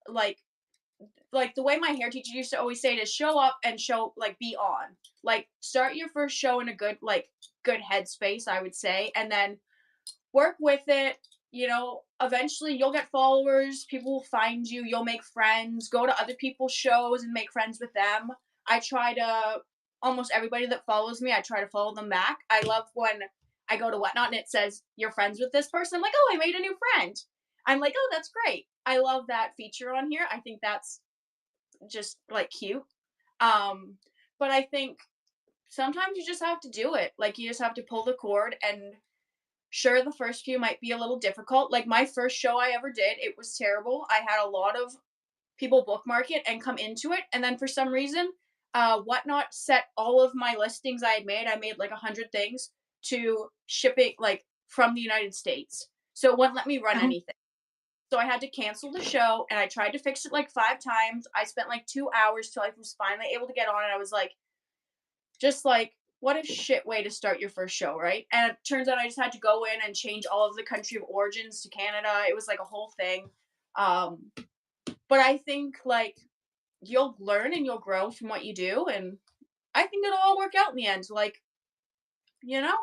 like the way my hair teacher used to always say it is show up and be on. Like start your first show in a good headspace, I would say, and then work with it. Eventually you'll get followers, people will find you, you'll make friends, go to other people's shows and make friends with them. I try to, almost everybody that follows me, I try to follow them back. I love when I go to Whatnot and it says, you're friends with this person. I'm like, oh, I made a new friend. I'm like, oh, that's great. I love that feature on here. I think that's just like cute. But I think sometimes you just have to do it. Like you just have to pull the cord, and sure, the first few might be a little difficult. Like my first show I ever did, it was terrible. I had a lot of people bookmark it and come into it, and then for some reason, Whatnot set all of my listings I made like 100 things, to shipping like from the United States. So it wouldn't let me run Oh, anything. So I had to cancel the show, and I tried to fix it like 5 times. I spent like 2 hours till I was finally able to get on, and I was like, just like, what a shit way to start your first show, right? And it turns out I just had to go in and change all of the country of origins to Canada. It was like a whole thing. Um, but I think like you'll learn and you'll grow from what you do, and I think it'll all work out in the end. Like, you know,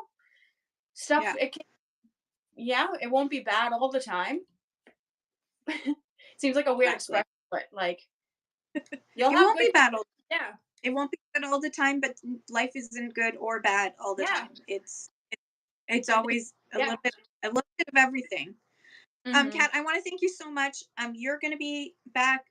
stuff yeah, it can, yeah, it won't be bad all the time. Seems like a weird exactly. expression, but like you'll It have won't good, be bad all yeah, It won't be good all the time, but life isn't good or bad all the yeah, time. It's and always yeah. a little bit of everything. Mhm. Kat, I want to thank you so much. You're going to be back.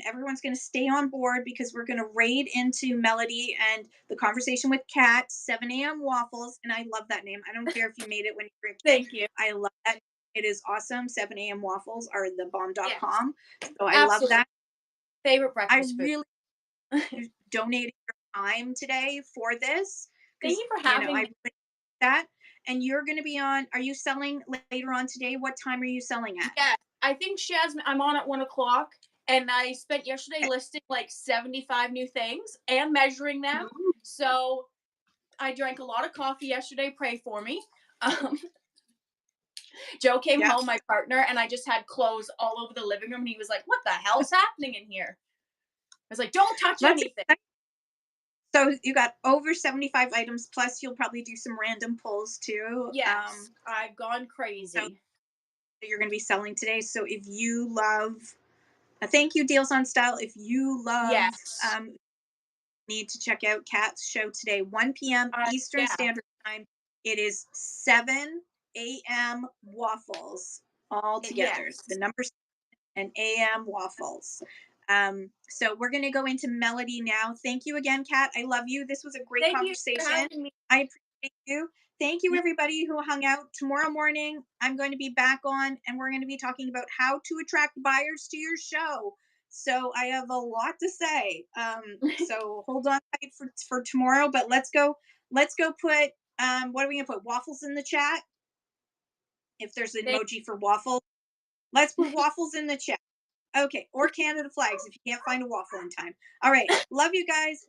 Everyone's going to stay on board because we're going to raid into Melody and the conversation with Kat, 7 a.m. Waffles. And I love that name. I don't care if you made it when you were a kid. Thank you. I love that. It is awesome. 7 a.m. Waffles are the Yes, bomb.com. So I love absolutely. that. Favorite I breakfast food. really donated your time today for this Thank because, you for I having me. really like that. And you're going to be on, are you selling later on today? What time are you selling at? Yeah, I think I'm on at 1 o'clock, and I spent yesterday listing like 75 new things and measuring them. Ooh, So I drank a lot of coffee yesterday. Pray for me. Um, Joe came yeah. home, my partner, and I just had clothes all over the living room, and he was like, "What the hell's happening in here?" I was like, "Don't touch Let's anything." So you got over 75 items, plus you'll probably do some random pulls too. Yes, I've gone So crazy. you're going to be selling today. So if you love thank you deals on style, if you love Yes, need to check out Kat's show today, 1 p.m. Eastern yeah, Standard Time. It is 7 a.m. Waffles all together. The yes. numbers and AM waffles. So we're going to go into Melody now. Thank you again, Kat. I love you. This was a great Thank you for conversation. having me. I appreciate you. Thank you, everybody who hung out. Tomorrow morning, I'm going to be back on, and we're going to be talking about how to attract buyers to your show. So I have a lot to say. So hold on tight for tomorrow. But let's go. Let's go put. What are we gonna put? Waffles in the chat. If there's an Thank emoji for waffle, let's put waffles in the chat. Okay, or Canada flags if you can't find a waffle in time. All right, love you guys.